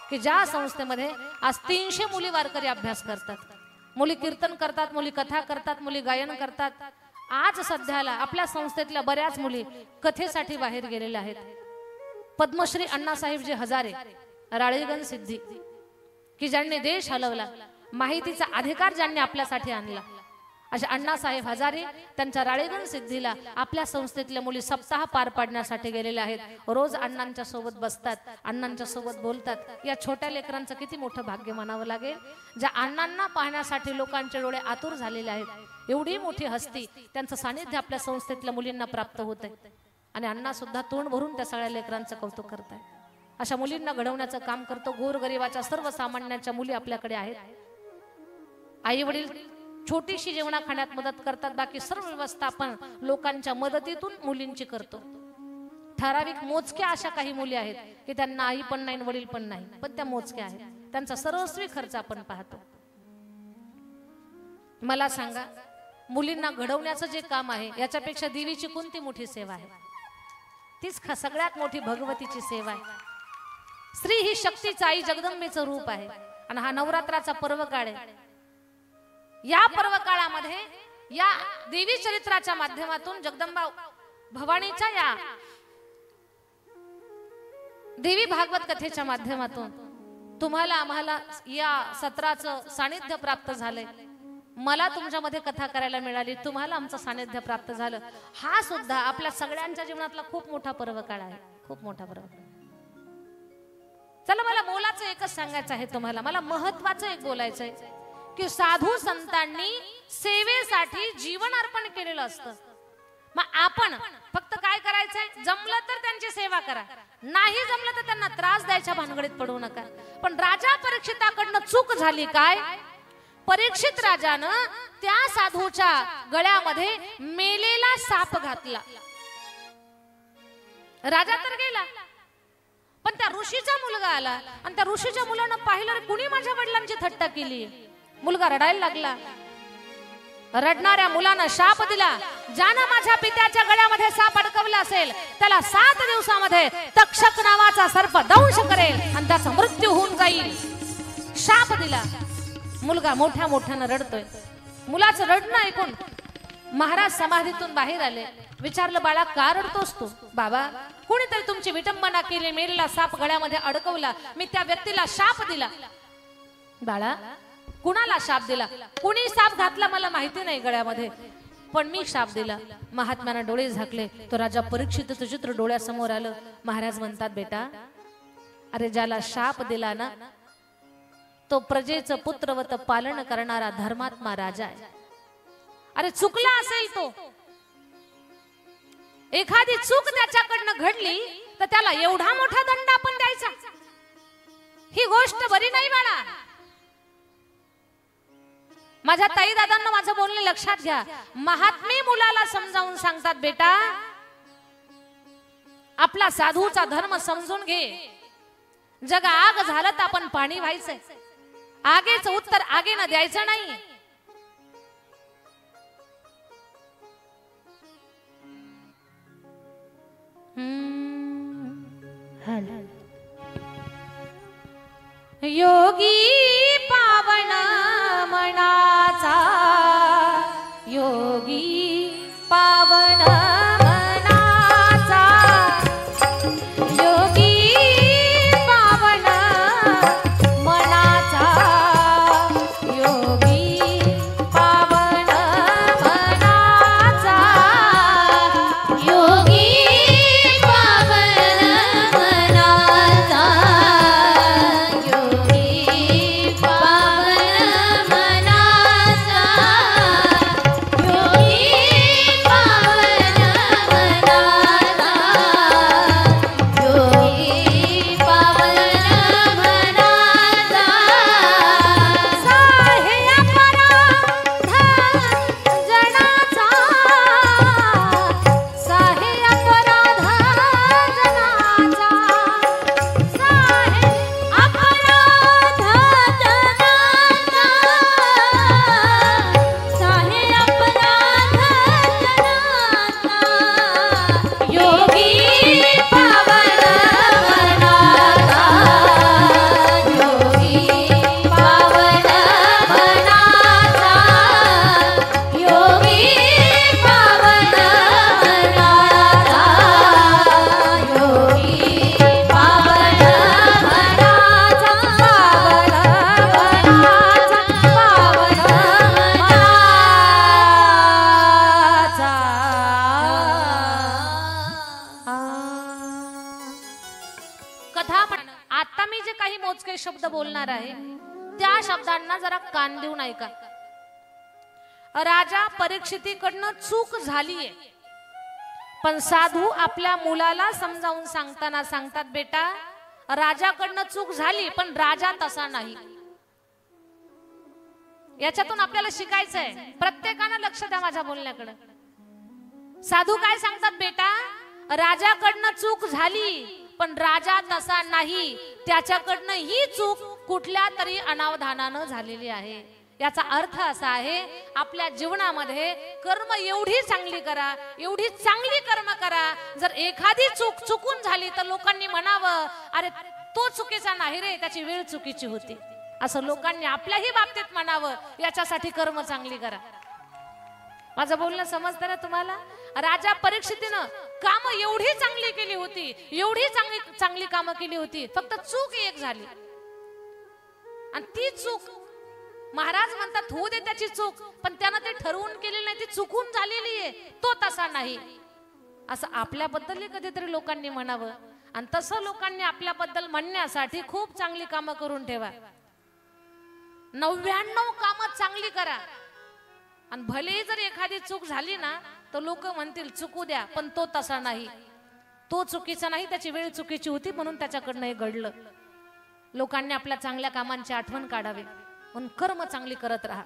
की ज्या संस्थेमध्ये आज 300 मुली वारकरी अभ्यास करतात. मुली कीर्तन करतात, मुली कथा करतात, मुली गायन करतात. आज सध्याला आपल्या संस्थेतल्या बऱ्याच मुली कथेसाठी बाहेर गेलेल्या आहेत. पद्मश्री अण्णासाहेबजी हजारे, राळेगण सिद्धी, की ज्यांनी देश हलवला, माहितीचा अधिकार ज्यांनी आपल्यासाठी आणला, अशा अण्णासाहेब हजारे त्यांच्या राळेगण सिद्धीला आपल्या संस्थेतल्या मुली सप्ताह पार पाडण्यासाठी गेलेल्या आहेत. रोज अण्णांच्या सोबत बसतात, अण्णांच्या सोबत बोलतात. या छोट्या लेकरांचं किती मोठं भाग्य म्हणावं लागेल, ज्या अण्णांना पाहण्यासाठी लोकांचे डोळे आतुर झालेले आहेत. एवढी मोठी हस्ती, त्यांचं सानिध्य आपल्या संस्थेतल्या मुलींना प्राप्त होत आहे. आणि अण्णा सुद्धा तोंड भरून त्या सगळ्या लेकरांचं कौतुक करताय. अशा मुलींना घडवण्याचं काम करतो. गोरगरिबाच्या सर्वसामान्यांच्या मुली आपल्याकडे आहेत. आई वडील छोटीशी जेवणा खाण्यात मदत करतात, बाकी सर्व व्यवस्था आपण लोकांच्या मदतीतून मुलींची करतो. ठराविक मोजक्या अशा काही मुली आहेत की त्यांना आई पण नाही, वडील पण नाही, पण त्या मोजक्या आहेत. त्यांचा सर्वस्वी खर्च आपण पाहतो. मला सांगा, मुलींना घडवण्याचं जे काम आहे, याच्यापेक्षा देवीची कोणती मोठी सेवा आहे? तीच सगळ्यात मोठी भगवतीची सेवा आहे. स्त्री ही शक्तीचं, आई जगदंबेचं रूप आहे. आणि हा नवरात्राचा पर्व काळ आहे. या पर्व काळामध्ये या देवी चरित्राच्या माध्यमातून, जगदंबा भवानीच्या या देवी भागवत कथेच्या माध्यमातून तुम्हाला आम्हाला या सत्राचं सानिध्य प्राप्त झालंय. मला तुमच्यामध्ये कथा करायला मिळाली, तुम्हाला आमचं सानिध्य प्राप्त झालं. हा सुद्धा आपल्या सगळ्यांच्या जीवनातला खूप मोठा पर्व काळ आहे, खूप मोठा पर्व. चला, मला मोलाचं एकच सांगायचं आहे तुम्हाला, मला महत्वाचं एक बोलायचं आहे की साधू संतांनी सेवेसाठी जीवन अर्पण केलेलं असतं. मग आपण फक्त काय करायचंय? जमलं तर त्यांची सेवा करा, नाही जमलं तर त्यांना त्रास द्यायच्या भानगडीत पडू नका. पण राजा परीक्षिताकडनं चूक झाली काय? परीक्षित राजानं त्या साधूच्या गळ्यामध्ये मेलेला साप घातला. राजा तर गेला, पण त्या ऋषीचा मुलगा आला आणि त्या ऋषीच्या मुलानं पाहिलं, कुणी माझ्या वडिलांची थट्टा केली. मुलगा रडायला लागला. रडणाऱ्या मुलानं शाप दिला, ज्यानं माझ्या पित्याच्या गळ्यामध्ये साप अडकवला असेल त्याला 7 दिवसामध्ये तक्षक नावाचा सर्प दंश करेल आणि त्याचा मृत्यू होऊन जाईल. शाप दिला. मुलगा मोठ्या मोठ्यानं रडतोय. मुलाचं रडणं ऐकून महाराज समाधीतून बाहेर आले. विचारलं, बाळा का रडतोस तू? बाबा, कोणीतरी तुमची विटंबना केली, मेलेला साप गळ्यामध्ये अडकवला, मी त्या व्यक्तीला शाप दिला. बाळा, कुणाला शाप दिला? कुणी साप घातला मला माहिती नाही गळ्यामध्ये, पण मी शाप दिला. महात्म्यानं डोळे झाकले. तो राजा परीक्षितचं चित्र डोळ्यासमोर आलं. महाराज म्हणतात, बेटा, अरे ज्याला शाप दिला ना, तो प्रजेचं पुत्रवत पालन करणारा धर्मात्मा राजा आहे. अरे चुकला असेल तो, एखादी चूक त्याच्याकडनं घडली तर त्याला एवढा मोठा दंड आपण द्यायचा? ही गोष्ट बरी नाही बाळा. माझ्या ताई दादांना माझं बोलणे लक्षात घ्या. महात्मे मुलाला समजावून सांगतात, बेटा आपला साधूचा धर्म समजून घे. जग आग झालं तर आपण पाणी व्हायचंय. आगेचं उत्तर आगेनं द्यायचं नाही. योगी पावन मनाचा, योगी पावन मनाचा, म्हणणार आहे त्या शब्दांना जरा कान देऊन ऐका. राजा परीक्षितीकडनं चूक झालीये, पण साधू आपल्या मुलाला समजावून सांगताना सांगतात, बेटा राजाकडनं चूक झाली पण राजा तसा नाही. याच्यातून आपल्याला शिकायचं आहे. प्रत्येकानं लक्ष द्या माझ्या बोलण्याकडे. साधू काय सांगतात, बेटा राजाकडनं चूक झाली पण राजा तसा नाही, त्याच्याकडनं ही चूक कुठल्या तरी अनावधानानं झालेली आहे. याचा अर्थ असा आहे, आपल्या जीवनामध्ये कर्म एवढी चांगली करा, एवढी चांगली कर्म करा, जर एखादी चूक चुकून झाली तर लोकांनी म्हणावं, अरे तो चुकीचा नाही रे, त्याची वेळ चुकीची होती, असं लोकांनी आपल्याही बाबतीत म्हणावं. याच्यासाठी कर्म चांगली करा. माझं बोलणं समजतं ना तुम्हाला? राजा परीक्षितीनं काम एवढी चांगली केली होती, एवढी चांगली कामं केली होती, फक्त चूक एक झाली. आणि ती चूक महाराज म्हणतात होऊ दे त्याची चूक, पण त्यानं ते ठरवून केलेली नाही, ती चुकून झालेली आहे, तो तसा नाही, असं आपल्याबद्दल कधीतरी लोकांनी म्हणावं. आणि तसं लोकांनी आपल्याबद्दल म्हणण्यासाठी खूप चांगली कामं करून ठेवा. 99 कामं चांगली करा. आणि भले जर एखादी चूक झाली ना तर लोक म्हणतील चुकू द्या, पण तो तसा नाही, तो चुकीचा नाही, त्याची वेळ चुकीची होती म्हणून त्याच्याकडनं हे घडलं. लोकांनी आपल्या चांगल्या कामांची आठवण काढावी म्हणून कर्म चांगली करत राहा.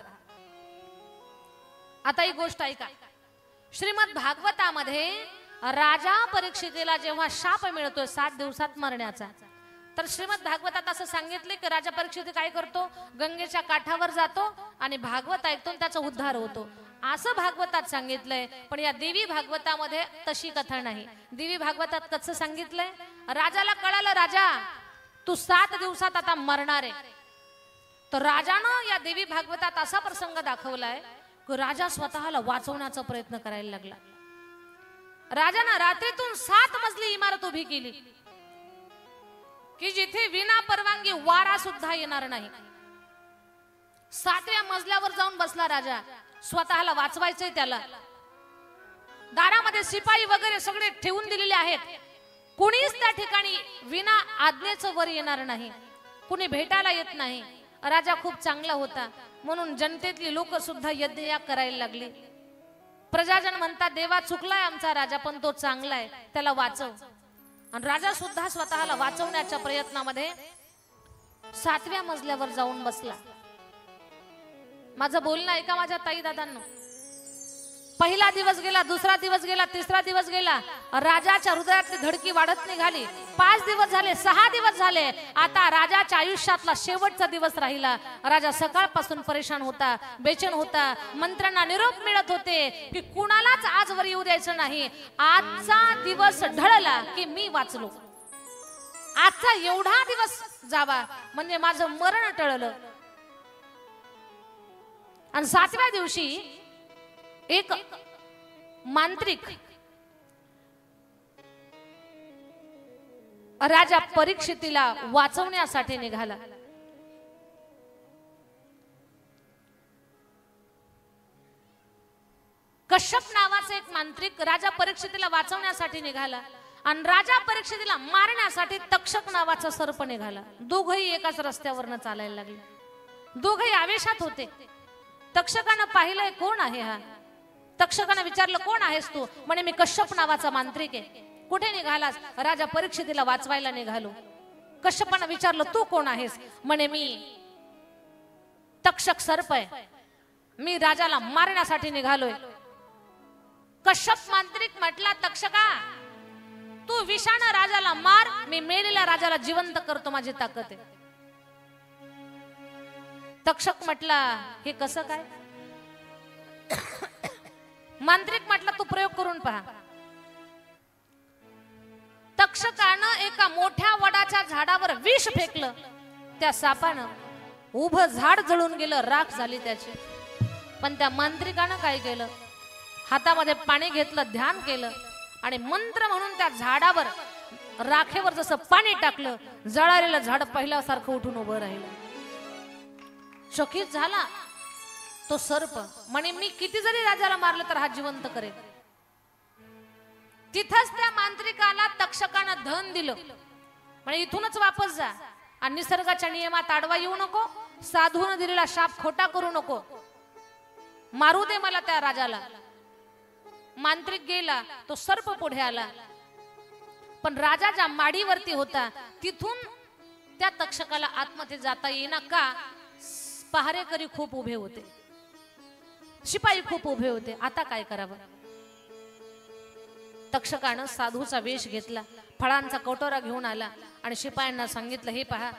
आता एक गोष्ट ऐका. श्रीमद भागवतामध्ये राजा परीक्षितीला जेव्हा शाप मिळतोय 7 दिवसात मरण्याचा, तर श्रीमद भागवतात असं सांगितले की राजा परीक्षित काय करतो, गंगेच्या काठावर जातो आणि भागवत ऐकतो आणि त्याचा उद्धार होतो, असं भागवतात सांगितलंय. पण या देवी भागवतामध्ये तशी कथा नाही. देवी भागवतात कसं सांगितलंय, राजाला कळालं राजा तू 7 दिवसात आता मरणार आहे, तर राजानं या देवी भागवतात असा प्रसंग दाखवलाय की राजा स्वतःला वाचवण्याचा प्रयत्न करायला लागला. राजानं रात्रीतून 7 मजली इमारत उभी केली की जिथे विना परवानगी वारा सुद्धा येणार नाही. 7व्या मजल्यावर जाऊन बसला राजा, स्वतःला वाचवायचंय त्याला. दारामध्ये शिपाई वगैरे सगळे ठेवून दिलेले आहेत, कुणीच त्या ठिकाणी विना आज्ञेचं वर येणार नाही, कुणी भेटायला येत नाही. राजा खूप चांगला होता म्हणून जनतेतली लोक सुद्धा यज्ञयाग करायला लागली. प्रजाजन म्हणतात देवा चुकलाय आमचा राजा, पण तो चांगला आहे, त्याला वाचव. आणि राजा सुद्धा स्वतःला वाचवण्याच्या प्रयत्नामध्ये 7व्या मजल्यावर जाऊन बसला. माझं बोलणं ऐका माझ्या ताई दादांनो. पहिला दिवस गेला, दुसरा दिवस गेला, तिसरा दिवस गेला, राजाच्या हृदयातली धडकी वाढत निघाली. 5 दिवस झाले, 6 दिवस झाले, आता राजाच्या आयुष्यातला शेवटचा दिवस राहिला. राजा सकाळपासून परेशान होता, बेचैन होता. मंत्र्यांना निरोप मिळत होते की कुणालाच आजवर येऊ द्यायचं नाही, आजचा दिवस ढळला की मी वाचलो, आजचा एवढा दिवस जावा म्हणजे माझं मरण टळलं. आणि 7व्या दिवशी एक मांत्रिक राजा परीक्षितीला वाचवण्यासाठी निघाला. कश्यप नावाचा एक मांत्रिक राजा परीक्षितीला वाचवण्यासाठी निघाला आणि राजा परीक्षितीला मारण्यासाठी तक्षक नावाचा सर्प निघाला. दोघही एकाच रस्त्यावरनं चालायला लागले, दोघही आवेशात होते. तक्षकानं पाहिलंय कोण आहे हा, तक्षकानं विचारलं कोण आहेस तू, म्हणे मी कश्यप नावाचा मांत्रिक आहे. कुठे निघालास, राजा परीक्षितीला वाचवायला निघालो. कश्यपानं विचारलं तू कोण आहेस, म्हणे मी तक्षक सर्प आहे, मी राजाला मारण्यासाठी निघालोय. कश्यप मांत्रिक म्हटला तक्षका तू विषानं राजाला मार, मी मेलेल्या राजाला जिवंत करतो, माझी ताकद आहे. तक्षक म्हटला हे कसं काय. मांत्रिक म्हटला तू प्रयोग करून पहा. तक्षकानं एका मोठ्या वडाच्या झाडावर विष फेकलं, त्या सापानं उभं झाड जळून गेलं, राख झाली त्याची. पण त्या मांत्रिकानं काय केलं, हातामध्ये पाणी घेतलं, ध्यान केलं आणि मंत्र म्हणून त्या झाडावर राखेवर जसं पाणी टाकलं, जळालेलं झाड पहिल्यासारखं उठून उभं राहिलं. चकित झाला तो सर्प, म्हणे मी किती जरी राजाला मारलं तर हा जिवंत करेल. तिथंच त्या मांत्रिकाला तक्षकानं धन दिलं, म्हणे इथूनच वापस जा, आणि निसर्गाच्या नियमात आडवा येऊ नको, साधून दिलेला शाप खोटा करू नको, मारू दे मला त्या राजाला. मांत्रिक गेला, तो सर्प पुढे आला, पण राजा ज्या माडीवरती होता तिथून त्या तक्षकाला आतमध्ये जाता येईना का? पहारेकरी खूप उभे होते, शिपाई खूप उभे होते. आता काय करावं? तक्षकानं साधूचा वेश घेतला, फळांचा कटोरा घेऊन आला आणि शिपायांना सांगितलं, हे पहा,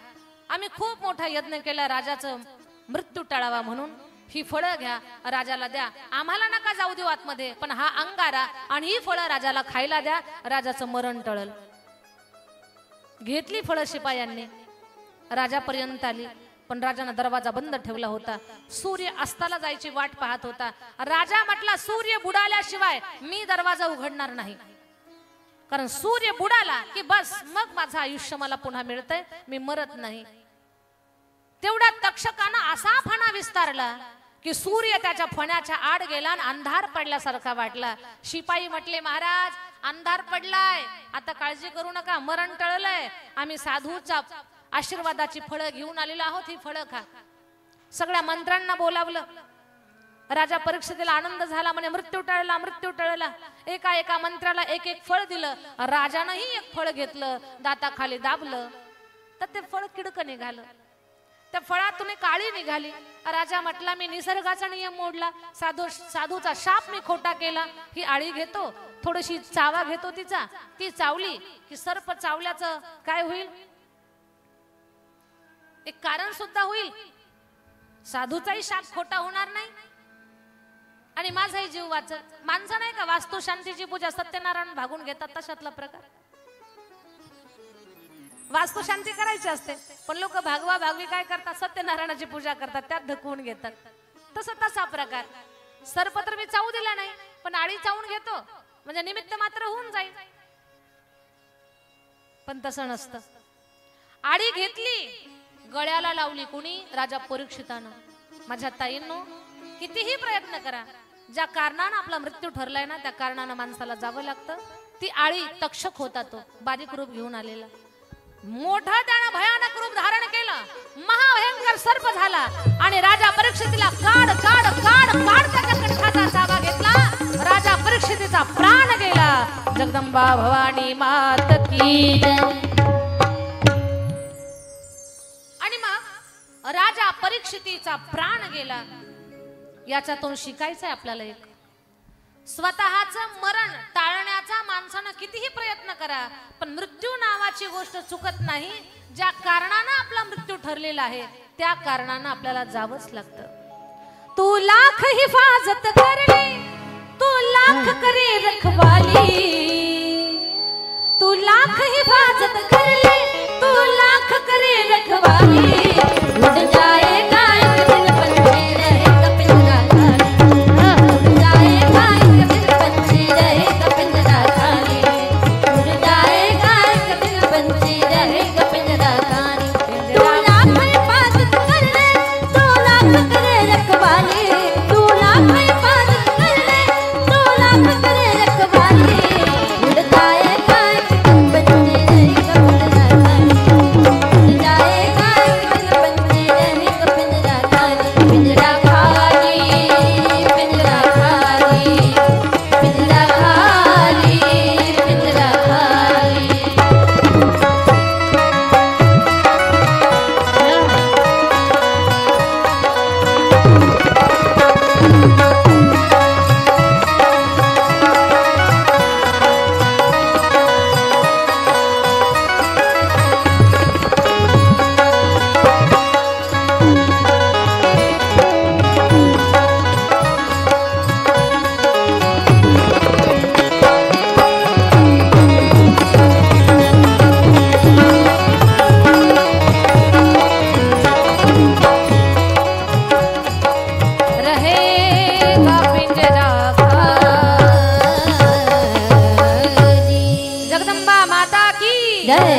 आम्ही खूप मोठा यज्ञ केला राजाचं मृत्यू टाळावा म्हणून, ही फळं घ्या, राजाला द्या, आम्हाला नका जाऊ देऊ आतमध्ये, पण हा अंगारा आणि ही फळं राजाला खायला द्या, राजाचं मरण टळल. घेतली फळं शिपायांनी, राजापर्यंत आली, पण राजाने दरवाजा बंद ठेवला होता. सूर्य अस्ताला जायची वाट पाहत होता. राजा म्हटला, सूर्य बुडाल्याशिवाय मी दरवाजा उघडणार नाही, कारण सूर्य बुडाला की बस मग माझं आयुष्य मला पुन्हा मिळतंय, मी मरत नाही. तेवढ्या तक्षकानं असा फणा विस्तारला की सूर्य त्याच्या फण्याच्या आड गेला आणि अंधार पडल्यासारखा वाटला. शिपाई म्हटले, महाराज अंधार पडलाय, आता काळजी करू नका, मरण टळलंय, आम्ही साधूच्या आशीर्वादाची फळं घेऊन आलेलो आहोत, ही फळं खा. सगळ्या मंत्र्यांना बोलावलं. राजा परीक्षितीला आनंद झाला, म्हणे मृत्यू टळला, मृत्यू टळला. एका एका मंत्र्याला एक एक फळ दिलं. राजानंही एक फळ घेतलं, दाताखाली दाबलं तर ते फळ किडकं निघालं, त्या फळातून काळी निघाली. राजा म्हटला, मी निसर्गाचा नियम मोडला, साधूचा शाप मी खोटा केला, ही आळी घेतो, थोडीशी चावा घेतो तिचा, ती चावली की सर्प चावल्याचं काय होईल? एक कारण सुद्धा होईल, साधूचाही शाप खोटा होणार नाही आणि माझाही जीव वाचल. माणसं नाही का वास्तू शांतीची पूजा सत्यनारायण भागून घेतात, तशातला प्रकार. वास्तू शांती करायची असते, पण लोक भागवा भागवी काय करतात? सत्यनारायणाची पूजा करतात, त्यात धकवून घेतात. तसा प्रकार. सर्प तर मी चावू दिला नाही, पण आळी चावून घेतो म्हणजे निमित्त मात्र होऊन जाईल, पण तसं नसतं. आळी घेतली, गळ्याला लावली कुणी? राजा परीक्षितानं. माझ्या ताईंनो, कितीही प्रयत्न करा, ज्या कारणानं आपला मृत्यू ठरलाय ना, त्या कारणानं माणसाला जावं लागतं. ती आळी तक्षक होता, तो बारीक रूप घेऊन आलेला, मोठा त्यानं भयानक रूप धारण केलं, महाभयंकर सर्प झाला आणि राजा परीक्षितीला काढ काढ काढ काढ त्याच्या कंठाचा चावा घेतला. राजा परीक्षितीचा प्राण गेला. जगदंबा भवानी मात की. आणि मग राजा परीक्षितीचा प्राण गेला. याच्यातून शिकायचंय आपल्याला एक, स्वतःचं मरण टाळण्याचा माणसानं कितीही प्रयत्न करा, पण मृत्यू नावाची गोष्ट चुकत नाही. ज्या कारणानं आपला मृत्यू ठरलेला आहे त्या कारणानं आपल्याला जावंच लागतं. तू लाख हिफाजत करले, तू लाख करे रखवाली, तू लाख हिफाजत करले, तू लाख करे रखवाली. उड़ जाएगा एक दिन पंछी रहेगा पिंजरा खाली, उड़ जाएगा एक दिन पंछी रहेगा पिंजरा खाली, उड़ जाएगा एक दिन पंछी रहेगा पिंजरा खाली. तू लाख हिफाजत कर ले, तू लाख करे रखवाली, तू लाख हिफाजत कर ले, तू लाख करे रखवाली. उड़ जाएगा एक दिन पंछी रहेगा पिंजरा खाली, उड़ जाएगा एक दिन पंछी रहेगा पिंजरा खाली. पिंजरा खाली, पिंजरा खाली, पिंजरा खाली, पिंजरा खाली. रहेगा पिंजरा खाली. जगदंबा माता की जय.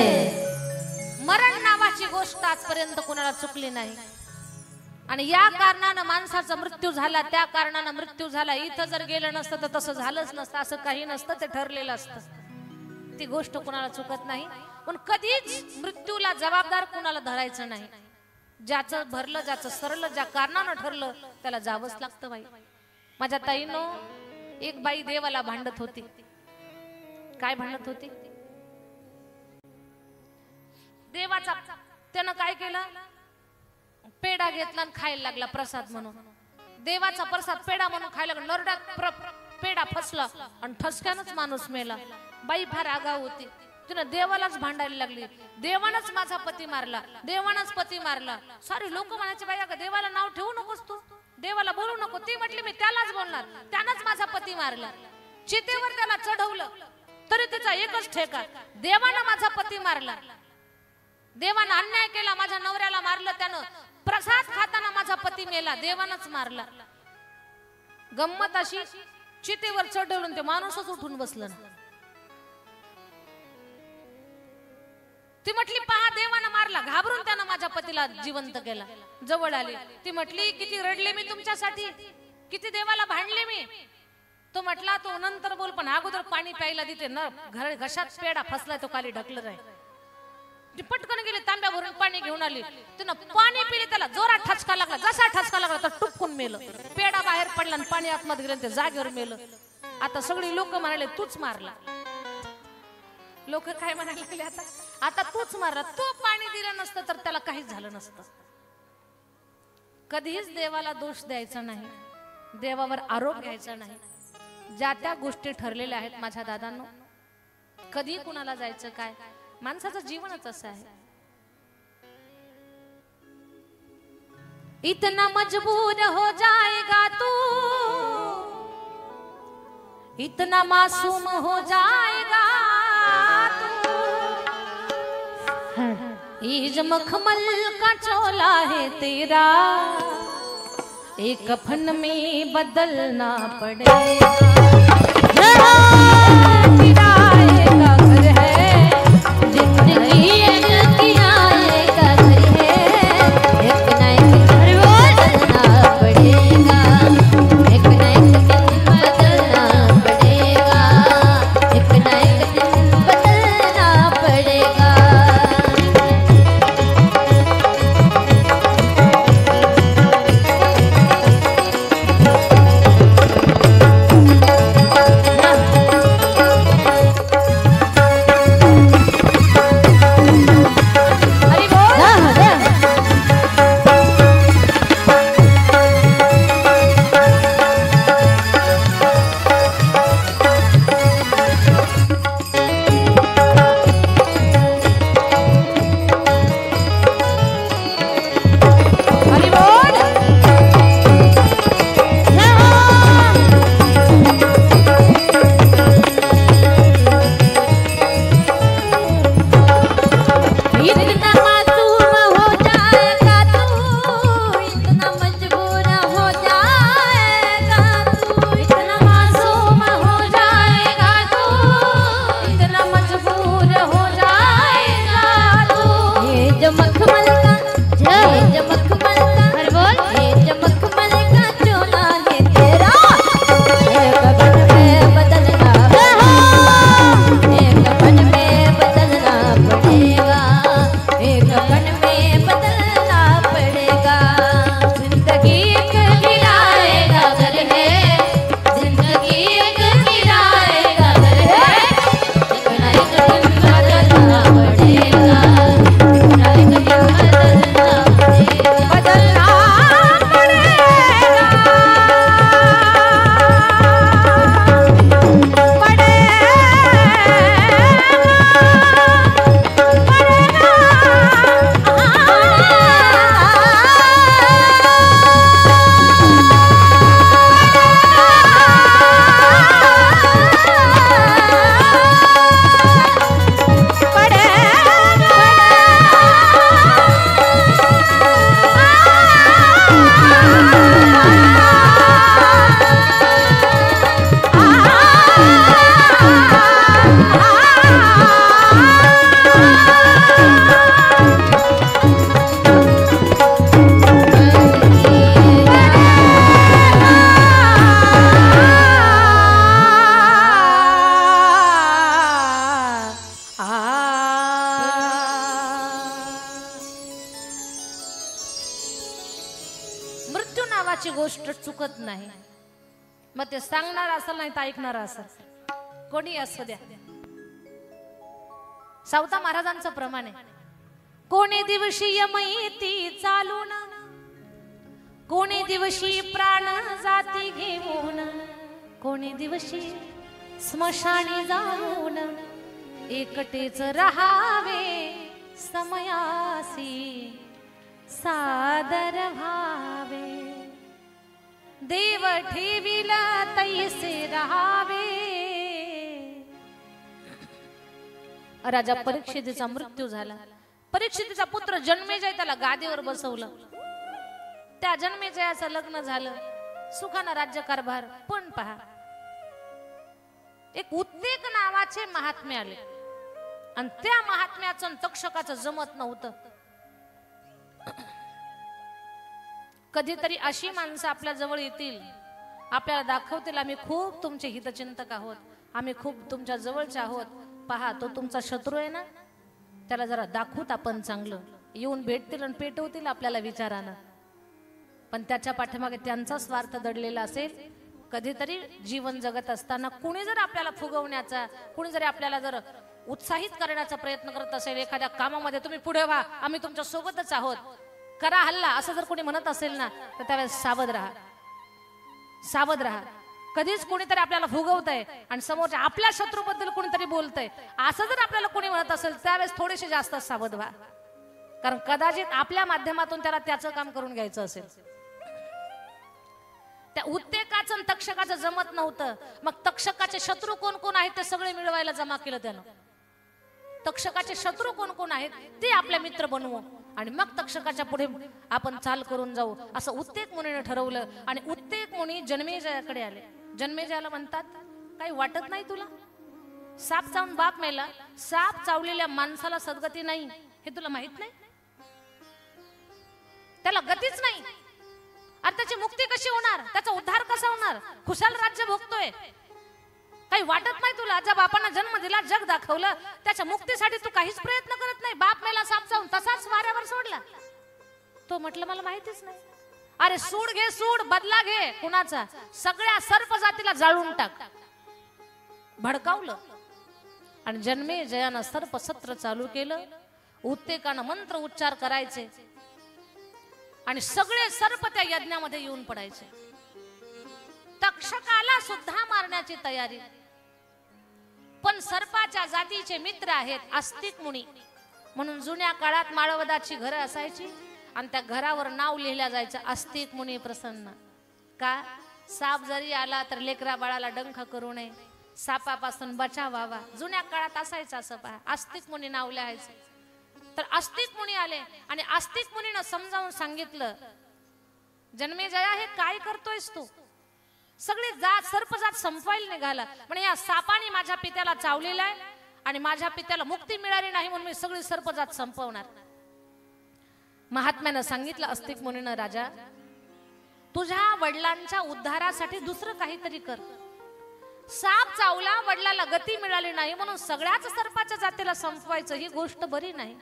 मरण नावाची गोष्ट आजपर्यंत कोणाला चुकली नाही आणि या कारणानं माणसाचा मृत्यू झाला, त्या कारणानं मृत्यू झाला. इथं जर गेलं नसतं तर तसं झालंच नसतं, असं काही नसतं, ते ठरलेलं असतं. ती गोष्ट कोणाला चुकत नाही. पण कधीच मृत्यूला जबाबदार कुणाला धरायचं नाही. ज्याचं भरलं, ज्याचं सरलं, ज्या कारणानं ठरलं त्याला जावंच लागतं बाई. माझ्या ताईनो, एक बाई देवाला भांडत होती. काय भांडत होती? देवाचा त्यानं काय केलं? पेढा घेतला आणि खायला लागला प्रसाद म्हणून. देवाचा प्रसाद पेढा म्हणून खायला लागला. नरड्यात पेढा फसला आणि ठसक्यानंच माणूस मेला. बाई फार आगाऊ होती. तिनं देवालाच भांडायला लागली. देवानच माझा पती मारला, देवानच पती मारला. सारे लोक म्हणायचे बाई अगं देवाला नाव ठेवू नकोस, तू देवाला बोलू नको. ती म्हटली मी त्यालाच बोलणार, त्यानंच माझा पती मारला. चितेवर त्याला चढवलं तरी त्याचा एकच ठेका, देवानं माझा पती मारला. देवानं अन्याय केला, माझ्या नवऱ्याला मारलं. त्यानं प्रसाद खाताना माझा पती मेला, देवानच मारला. गंमत अशी, चितेवर चढवलं ते माणूसच उठून बसलं ना. ती म्हटली पहा देवानं मारला, घाबरून त्यानं माझ्या पतीला जिवंत केला. जवळ आली, ती म्हटली किती रडले मी तुमच्यासाठी, किती देवाला भांडले मी. तो म्हटला तो नंतर बोल, पण अगोदर पाणी प्यायला देते ना. घर घशात पेढा फसलाय, तो खाली ढकलत आहे. ती पटकन गेली, तांब्या भरून पाणी घेऊन आली. तिनं पाणी पिले, त्याला जोरात ठसका लागला. जसा ठसका लागला तर टुपकून मेलं. पेढा बाहेर पडला आणि पाणी आतमध्ये गेलं, ते जागेवर मेलं. आता सगळी लोक म्हणाले तूच मारला. लोक काय म्हणायला लागले, आता तूच मारला. तू पाणी दिलं नसतं तर त्याला काहीच झालं नसतं. कधीच देवाला दोष द्यायचा नाही, देवावर आरोप घ्यायचा नाही. ज्या त्या गोष्टी ठरलेल्या आहेत माझ्या दादांनो. कधी कुणाला जायचं काय, माणसाचं जीवनच असं आहे. इतना मजबूर हो जाएगा तू, इतना मासूम हो जाएगा तू. ईज मखमल का चोला है तेरा, एक कफन में बदलना पड़ेगा. किराए का घर है, जिंदगी एक किराए का घर है. एक ना एक घर बदलना पड़ेगा, एक ना एक दिन बदलना पड़ेगा, एक ना एक दिन बदलना पड़ेगा. नावाची गोष्ट चुकत नाही. मग ते सांगणार असेल नाही तर ऐकणार असेल, कोणी असू द्या. सावता महाराजांचं प्रमाणे कोणी दिवशी मैती चालून, कोणी दिवशी प्राण जाती घेऊन, कोणी दिवशी स्मशानी जाऊन, एकटेच रहावे समयासी सादर व्हावे. देव ठेविला तैसे रहावे. राजा परीक्षितीचा मृत्यू झाला. परीक्षितीचा पुत्र जन्मेजय त्याला गादीवर बसवलं. त्या जन्मेजयाचं लग्न झालं, सुखानं राज्यकारभार. पण पहा, एक उत्तेक नावाचे महात्म्य आले आणि त्या महात्म्याचं तक्षकाचं जमत नव्हतं. कधीतरी अशी माणसं आपल्या जवळ येतील, आपल्याला दाखवतील आम्ही खूप तुमचे हितचिंतक आहोत, आम्ही खूप तुमच्या जवळचे आहोत. पहा, तो तुमचा शत्रू आहे ना, त्याला जरा दाखवत आपण चांगलं. येऊन भेटतील आणि पेटवतील आपल्याला विचारानं, पण त्याच्या पाठीमागे त्यांचा स्वार्थ दडलेला असेल. कधीतरी जीवन जगत असताना कुणी जर आपल्याला फुगवण्याचा, कुणी जरी आपल्याला जर उत्साहित करण्याचा प्रयत्न करत असेल, एखाद्या कामामध्ये तुम्ही पुढे व्हा, आम्ही तुमच्या सोबतच आहोत, करा हल्ला, असं जर कोणी म्हणत असेल ना, तर त्यावेळेस सावध राहा, सावध राहा. कधीच कोणीतरी आपल्याला फुगवतंय आणि समोरच्या आपल्या शत्रूबद्दल कोणीतरी बोलतंय, असं जर आपल्याला कोणी म्हणत असेल, त्यावेळेस थोडेसे जास्त सावध व्हा. कारण कदाचित आपल्या माध्यमातून त्याला त्याचं काम करून घ्यायचं असेल. त्या उत्तेकाचं आणि तक्षकाचं जमत नव्हतं. मग तक्षकाचे शत्रू कोण कोण आहेत ते सगळे मिळवायला जमा केलं त्यानं. तक्षकाचे शत्रू कोण कोण आहेत ते आपले मित्र बनवू आणि मग तक्षकाच्या पुढे आपण चाल करून जाऊ, असं उत्तेक मुनीने ठरवलं. आणि उत्तेक मुनी जन्मेजयाकडे आले. जन्मेजयाला म्हणतात, काही वाटत नाही तुला? साप चावून बाप मेला, साप चावलेल्या माणसाला सद्गती नाही हे तुला माहित नाही? त्याला गतीच नाही, अरे त्याची मुक्ती कशी होणार, त्याचा उद्धार कसा होणार? खुशाल राज्य भोगतोय, काही वाटत नाही तुला? ज्या बापांना जन्म दिला, जग दाखवलं, त्याच्या मुक्तीसाठी तू काहीच प्रयत्न करत नाही. बाप मेला, साप चावून तसाच वाऱ्यावर सोडला. तो म्हटलं मला माहितीच नाही. अरे सूड घे, सूड, बदला घे. कुणाचा? सगळ्या सर्प जातीला जाळून टाक. भडकावलं आणि जन्मेजयानं सर्प सत्र चालू केलं. उत्तेकानं मंत्र उच्चार करायचे आणि सगळे सर्प त्या यज्ञामध्ये येऊन पडायचे. तक्षकाला सुद्धा मारण्याची तयारी. पण सर्पाच्या जातीचे मित्र आहेत आस्तिक मुनी म्हणून. जुन्या काळात माळवदाची घरं असायची आणि त्या घरावर नाव लिहिल्या जायचं, आस्तिक मुनी प्रसन्न. का? साप जरी आला तर लेकरा बाळाला डंख करू नये, सापापासून बचाव व्हावा. जुन्या काळात असायचं असं. पहा, आस्तिक मुनी नाव लिहायचं. तर आस्तिक मुनी आले आणि आस्तिक मुनीनं समजावून सांगितलं, जन्मेजया हे काय करतोयस तू? सगळी जात सर्पजात संपवायला निघाला. म्हणजे या सापाने माझ्या पित्याला चावलेला आहे आणि माझ्या पित्याला मुक्ती मिळाली नाही म्हणून मी सगळी सर्पजात संपवणार. महात्म्यानं सांगितलं आस्तिक मुनीनं, राजा तुझ्या वडिलांच्या उद्धारासाठी दुसरं काहीतरी कर. साप चावला, वडिलाला गती मिळाली नाही म्हणून सगळ्याच सर्पाच्या जातीला संपवायचं, ही गोष्ट बरी नाही.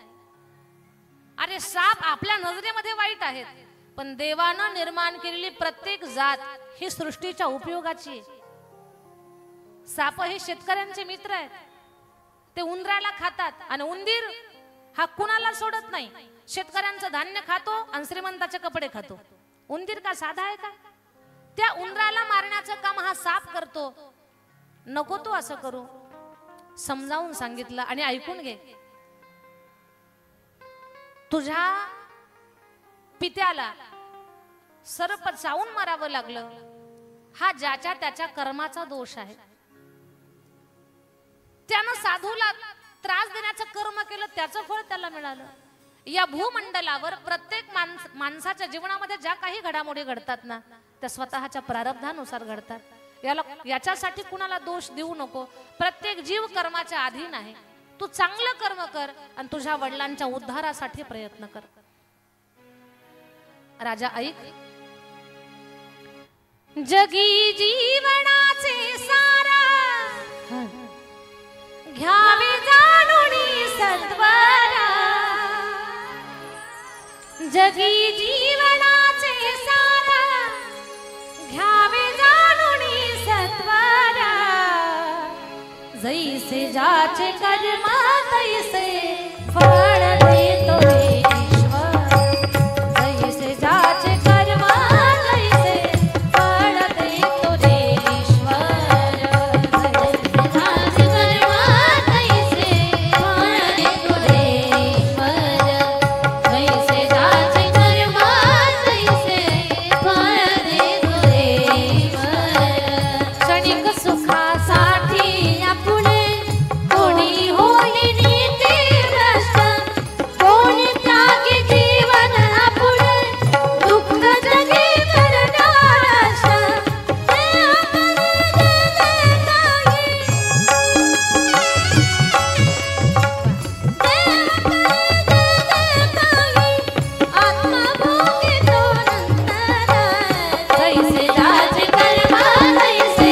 अरे साप आपल्या नजरेमध्ये वाईट आहेत, पण देवानं निर्माण केलेली प्रत्येक जात ही सृष्टीच्या उपयोगाची आहे. साप हे शेतकऱ्यांचे मित्र आहेत. ते उंदराला खातात आणि उंदीर हा कुणाला सोडत नाही. शेतकऱ्यांचं धान्य खातो आणि श्रीमंताचे कपडे खातो. उंदीर का साधा आहे का? त्या उंदराला मारण्याचं काम हा साप करतो. नको तू असं करू. समजावून सांगितलं आणि ऐकून घे. तुझ्या पित्याला सर्प चावून मारावं लागलं, हा ज्याच्या त्याच्या कर्माचा दोष आहे. त्यानं साधूला त्रास देण्याचं कर्म केलं, त्याचं फळ त्याला मिळालं. या भूमंडलावर प्रत्येक माणसाच्या जीवनामध्ये ज्या काही घडामोडी घडतात ना, त्या स्वतःच्या प्रारब्धानुसार घडतात. याच्यासाठी कुणाला दोष देऊ नको. प्रत्येक जीव कर्माच्या अधीन आहे. तू चांगलं कर्म कर आणि तुझ्या वडिलांच्या उद्धारासाठी प्रयत्न कर. राजा ऐक, जगी जीवनाचे सारा घ्यावे जाणूनी सत्वरा. जगी जीवनाचे सारा जैसे जाचे कर्म तैसे फळ देतो रे ईश्वर जैसे जाचे कर्म तैसे फळ देतो रे ईश्वर जैसे जाचे कर्म तैसे फळ देतो रे ईश्वर जैसे जाचे कर्म तैसे फळ देतो रे ईश्वर क्षणिक सुखासाठी आपुले कोणी होई नीती भ्रष्ट कोणी त्यागी जीवन आपुले दुःख जगी करणारष्ट आत्मभोगी तो नंतर जैसे जाचे कर्म तैसे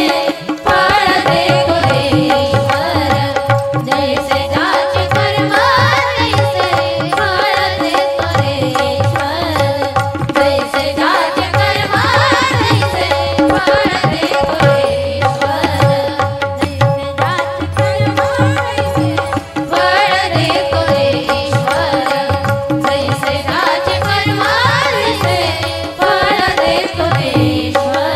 फळ देतो रे ईश्वर जैसे जाचे कर्म तैसे फळ देतो रे ईश्वर जैसे जाचे कर्म तैसे फळ देतो रे ईश्वर जैसे जाचे कर्म तैसे फळ देतो रे ईश्वर जैसे जाचे कर्म तैसे फळ देतो रे ईश्वर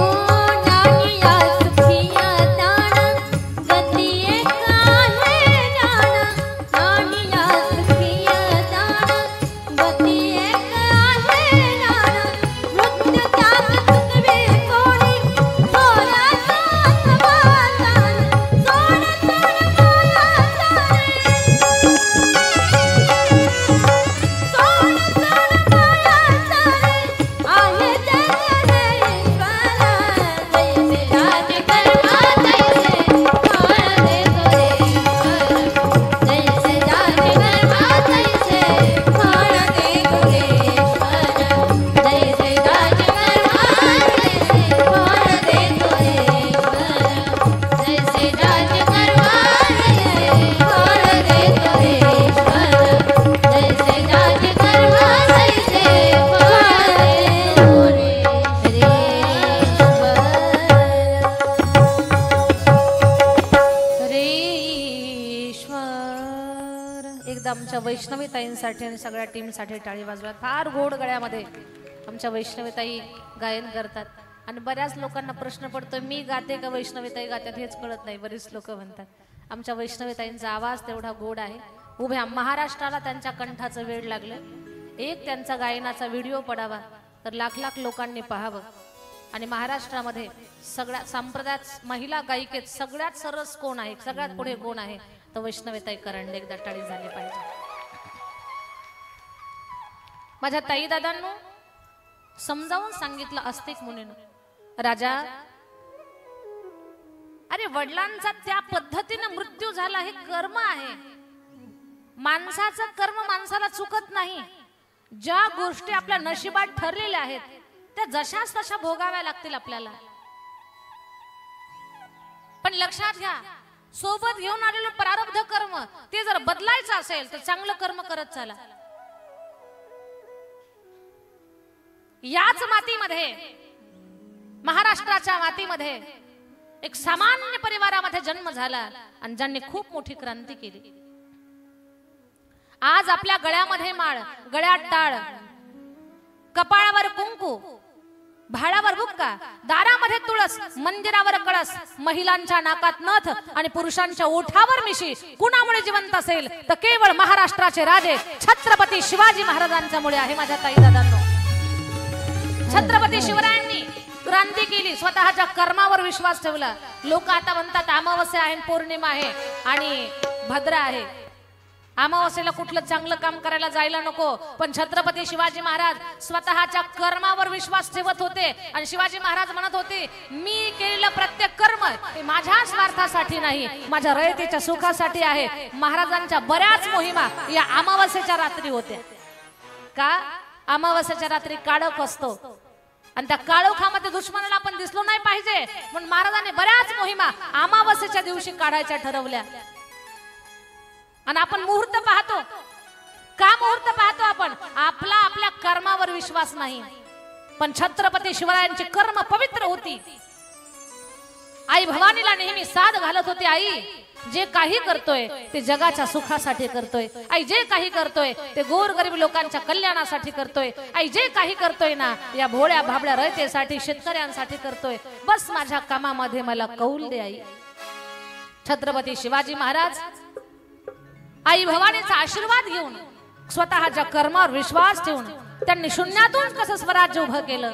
नानिया सुखिया दाना गती एक आहे नाना नानिया सुखिया दाना गती एक आहे नाना मृत्यू त्याग चुकवे कोणी सोडाचा समाधान सोड सोड माया सारे सोड सोड माया सारे आहे जग रे ईश्वरा जैसे जाचे कर्म तैसे फळ देतो रे ईश्वर जैसे जाचे कर्म तैसे फळ देतो रे ईश्वर जैसे जाचे कर्म तैसे फळ देतो रे ईश्वर जैसे जाचे कर्म तैसे फळ देतो रे ईश्वर जैसे जाचे कर्म तैसे फळ देतो रे ईश्वर एकदा आमच्या वैष्णवी ताईंसाठी आणि सगळ्या टीमसाठी टाळी वाजवत फार गोड गळ्यामध्ये आमच्या वैष्णवी ताई गायन करतात आणि बऱ्याच लोकांना प्रश्न पडतो मी गाते का वैष्णवी ताई गातात हेच कळत नाही बरीच लोक म्हणतात आमच्या वैष्णवी ताईंचा आवाज तेवढा गोड आहे उभ्या महाराष्ट्राला त्यांच्या कंठाचं वेड लागलं एक त्यांचा गायनाचा व्हिडिओ पडावा तर लाख लाख लोकांनी पाहावं आणि महाराष्ट्रामध्ये सगळ्या संप्रदायात महिला गायिकेत सगळ्यात सरस कोण आहे सगळ्यात पुढे कोण आहे तर वैष्णवी ताई करंडे एकदा टाळी झाली पाहिजे माझ्या ताई दादांनो समजावून सांगितलं अस्तिक मुनीनं राजा अरे वडिलांचा त्या पद्धतीने मृत्यू झाला हे कर्म आहे माणसाचं कर्म माणसाला चुकत नाही ज्या गोष्टी आपल्या नशिबात ठरलेल्या आहेत त्या जशाच तशा भोगाव्या लागतील आपल्याला पण लक्षात घ्या सोबत घेऊन आलेलं प्रारब्ध कर्म ते जर बदलायचं असेल तर चांगलं कर्म करत चला याच मातीमध्ये महाराष्ट्राच्या मातीमध्ये एक सामान्य परिवारामध्ये जन्म झाला आणि ज्यांनी खूप मोठी क्रांती केली आज आपल्या गळ्यामध्ये माळ गळ्यात टाळ कपाळावर कुंकू भाळावर बुक्का दारामध्ये तुळस मंदिरावर कळस महिलांच्या नाकात नथ आणि पुरुषांच्या ओठावर मिशी कुणामुळे जिवंत असेल तर केवळ महाराष्ट्राचे राजे छत्रपती शिवाजी महाराजांच्यामुळे आहे माझ्या ताई दादांनो छत्रपती शिवरायांनी क्रांती केली स्वतःच्या कर्मावर विश्वास ठेवला लोक आता म्हणतात अमावस्या आहे पौर्णिमा आहे आणि भद्रा आहे अमावस्येला कुठलं चांगलं काम करायला जायला नको, पण छत्रपती शिवाजी महाराज स्वतःच्या कर्मावर विश्वास ठेवत होते आणि शिवाजी महाराज म्हणत होते मी केलेलं प्रत्येक कर्म हे माझ्या स्वार्थासाठी नाही, माझ्या रयतेच्या सुखासाठी आहे। महाराजांच्या बऱ्याच मोहिमा या अमावस्येच्या रात्री होत्या। का? अमावस्येच्या रात्री काळोख असतो आणि त्या काळोखामध्ये दुश्मनाला आपण दिसलो नाही पाहिजे म्हणून महाराजांनी बऱ्याच मोहिमा अमावस्येच्या दिवशी काढायच्या ठरवल्या। आणि आपण मुहूर्त पाहतो का? मुहूर्त पाहतो आपण आपला आपल्या कर्मावर विश्वास नाही, पण छत्रपती शिवरायांची कर्म पवित्र होती। आई भवानीला नेहमी साथ घालत होती, आई जे काही करतोय ते जगाच्या सुखासाठी करतोय, आई जे काही करतोय ते गोरगरीब लोकांच्या कल्याणासाठी करतोय, आई जे काही करतोय ना या भोळ्या भाबड्या रयतेसाठी शेतकऱ्यांसाठी करतोय, बस माझ्या कामामध्ये मला कौल दे आई। छत्रपती शिवाजी महाराज आई भवानीचा आशीर्वाद घेऊन स्वतःच्या कर्मावर विश्वास ठेवून त्यांनी शून्यातून कसं स्वराज्य उभं केलं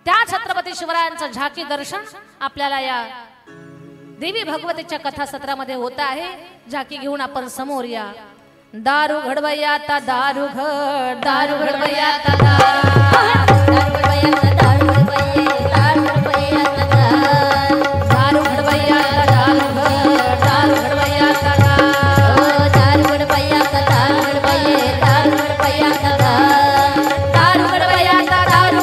त्या छत्रपती शिवरायांचं झाकी दर्शन आपल्याला या देवी भगवतीच्या कथासत्रामध्ये होत आहे। झाकी घेऊन आपण समोर या। दारू घडवया आता दारू घड, दारू घडवया आता दारू घडवया आता दारू घडवया, दारू घडवया आता दारू घडवया आता दारू घड, दारू घडवया आता दारू घडवया आता दारू घडवया, दारू घडवया आता दारू घडवया आता दारू घड,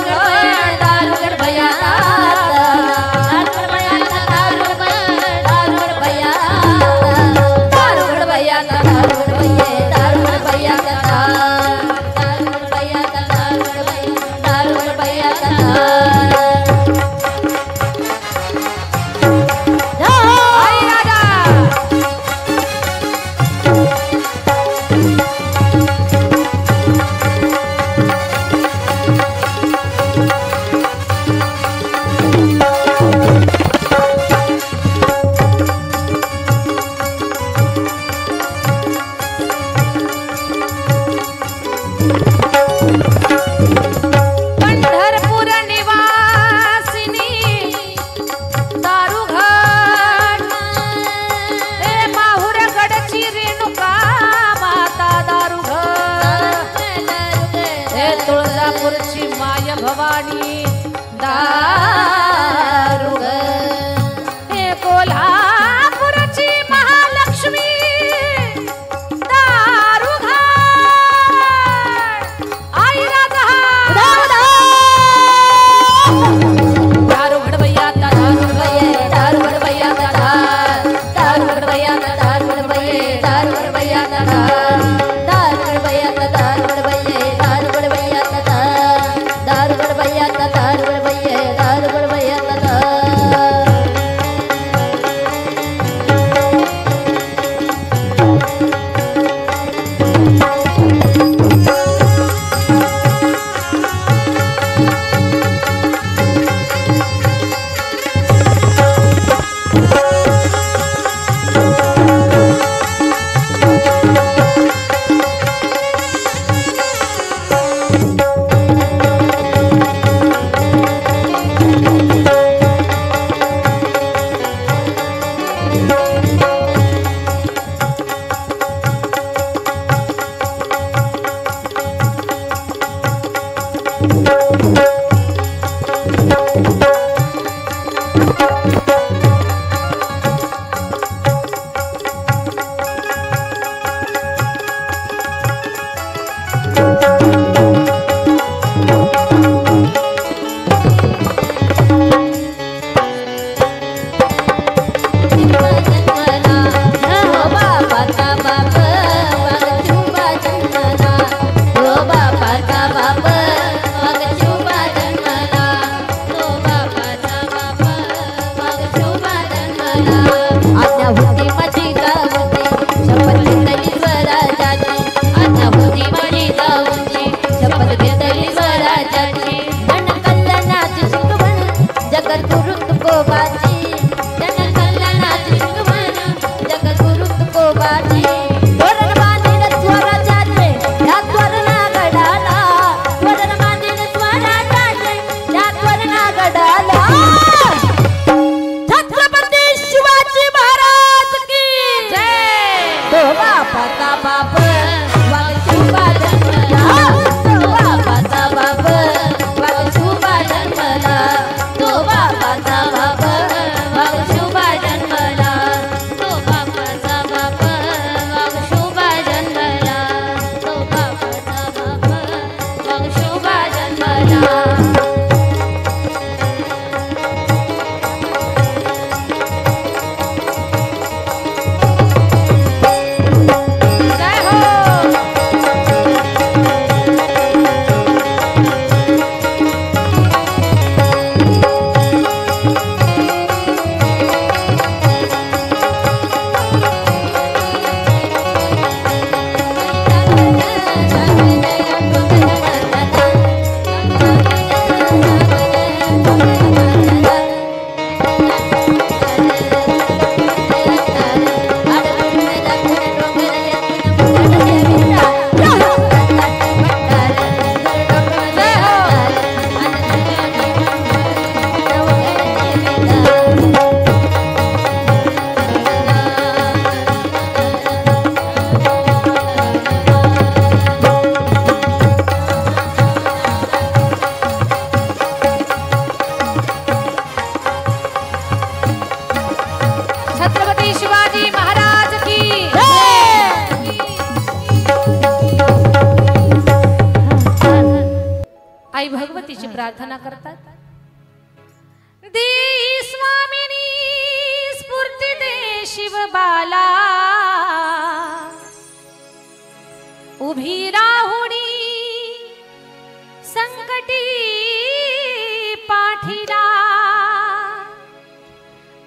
दारू घडवया भवानी दारू हे कोल्हापूरची महालक्ष्मी दारू आई राजा दारू घडवया दारू घडवया दारू घडवया दारू घडवया दारू घडवया दारू घडवया दारू घडवया दारू घडवया दारू घडवया दारू घडवया दारू घडवया दारू घडवया प्रार्थना करतात. दे स्वामिनी स्फूर्ती दे शिवबाला, उभी राहुणी संकटी पाठीला,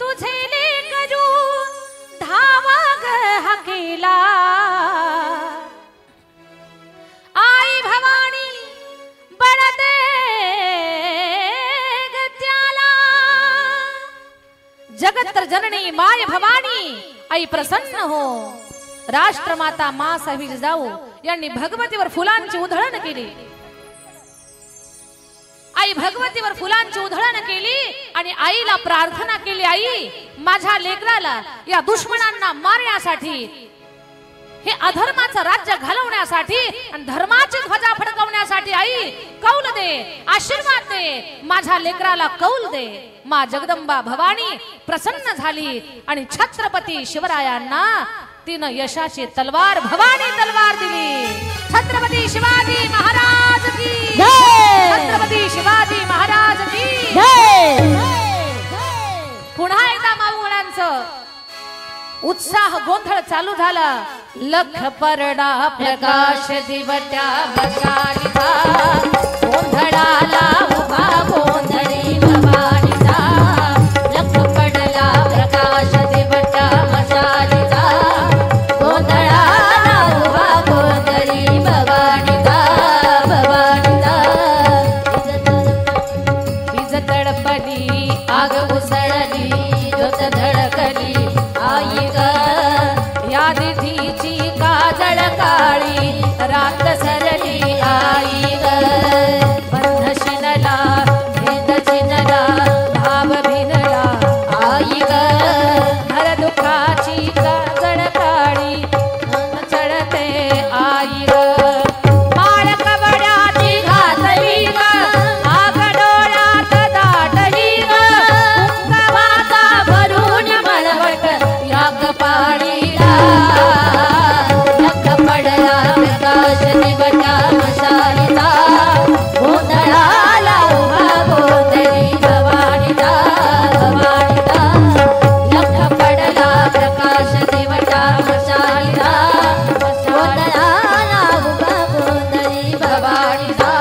तुझे लेकरू धावा ग हकेला. आई भवानी बळ दे ग त्याला, जगत जननी माय भवानी आई प्रसन्न हो. राष्ट्रमाता मा साहेब जिजाऊ यांनी भगवतीवर फुलांची उधळण केली. आई भगवतीवर फुलांची उधळण केली आणि आईला प्रार्थना केली, आई माझ्या लेकराला या दुश्मनांना मारण्यासाठी, हे अधर्माचं राज्य घालवण्यासाठी आणि धर्माची ध्वजा फडकवण्यासाठी आई कौल दे, आशीर्वाद दे, माझ्या लेकराला कौल दे. मा जगदंबा भवानी प्रसन्न झाली आणि छत्रपती शिवरायांना तिनं यशाची तलवार, भवानी तलवार दिली. छत्रपती शिवाजी महाराज की जय, छत्रपती शिवाजी महाराज की जय. पुन्हा एकदा माऊळांचं उत्साह गोंधळ चालू झाला. लख परडा प्रकाश दिवट्या बशालीचा, गोंधळाला उभा गोंधळी भवानीचा. लख पडला प्रकाश दिवट्या बशालीचा, गोंधळाला उभा गोंधळी भवानीचा. भवानीचा वीज तडपली, आग उसळली, ज्योत धडकली, आई ग या दिठीची काजळ काळी, रात सरली आई ग. बंध शिनला, भेद चिनला, भाव भिनला आई ग. हर दुःखाची काजळ काळी चढते आई ग. माळ कवड्याची घातली ग, आग डोळ्यात दाटली ग. कुंकवाचा भरून मळवट या कपाळीला. लख पडला प्रकाश दिवटा मशालीचा, गोंधळाला उभा गोंधळी भवानीचा. भवानीचा लख पडला प्रकाश दिवटा मशालीचा, गोंधळाला उभा गोंधळी भवानीचा.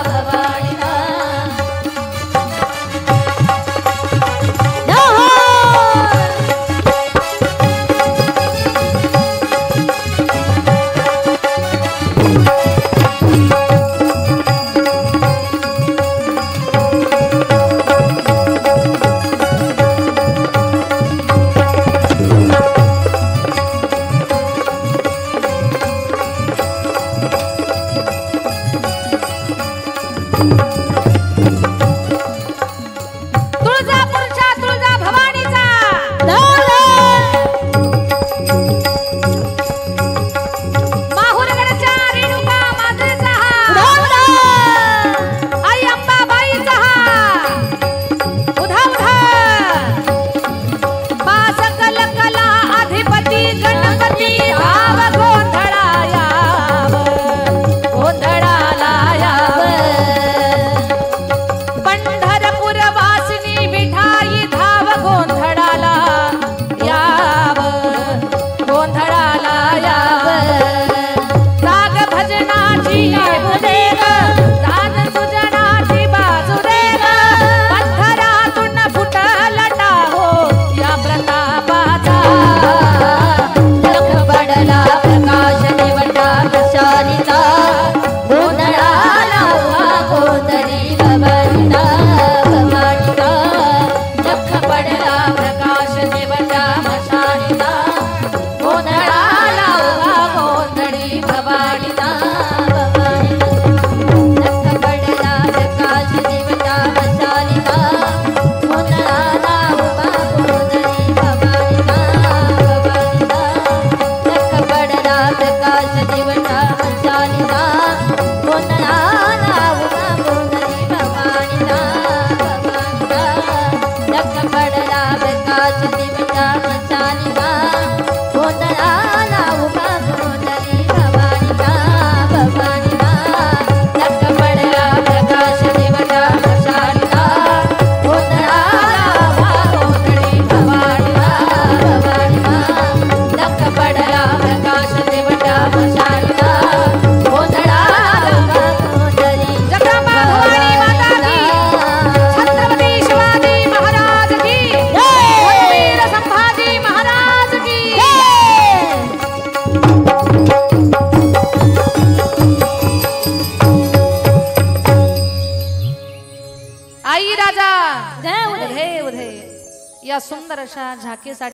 भवानीचा तुळजापूरच्या तुळजा भवानीचा, माहुरगडच्या रेणुका मातेचा, आई अंबाबाईचा उधा उधा. बास कलकला अधिपती गणपती, भाव गोंधळा याव, गोंधळाला याव. पंढरपूर वासिनी विठाई, धाव गोंधळाला याव, गोंधळाला याव. राग भजनाची येऊ दे ग, राज सुजनाची बाजू दे ग. पंढरातून फुटल टाहो या प्रतापाचा. लख पडला प्रकाश दिवटा मशालीचा, गोंधळाला उभा गोंधळी भवानीचा. भवानीचा लख पडला प्रकाश दिवटा मशालीचा, गोंधळाला उभा गोंधळी भवानीचा. लख पडला प्रकाश दिवटा मशालीचा, गोंधळाला उभा गोंधळी भवानीचा. भवानीचा लख पडला प्रकाश दिवटा मशालीचा, गोंधळाला उभा गोंधळी भवानीचा. भवानीचा लख पडला प्रकाश दिवटा मशालीचा, गोंधळाला उभा गोंधळी भवानीचा. भवानीचा लख पडला प्रकाश दिवटा या सुंदर अशा झाकीसाठी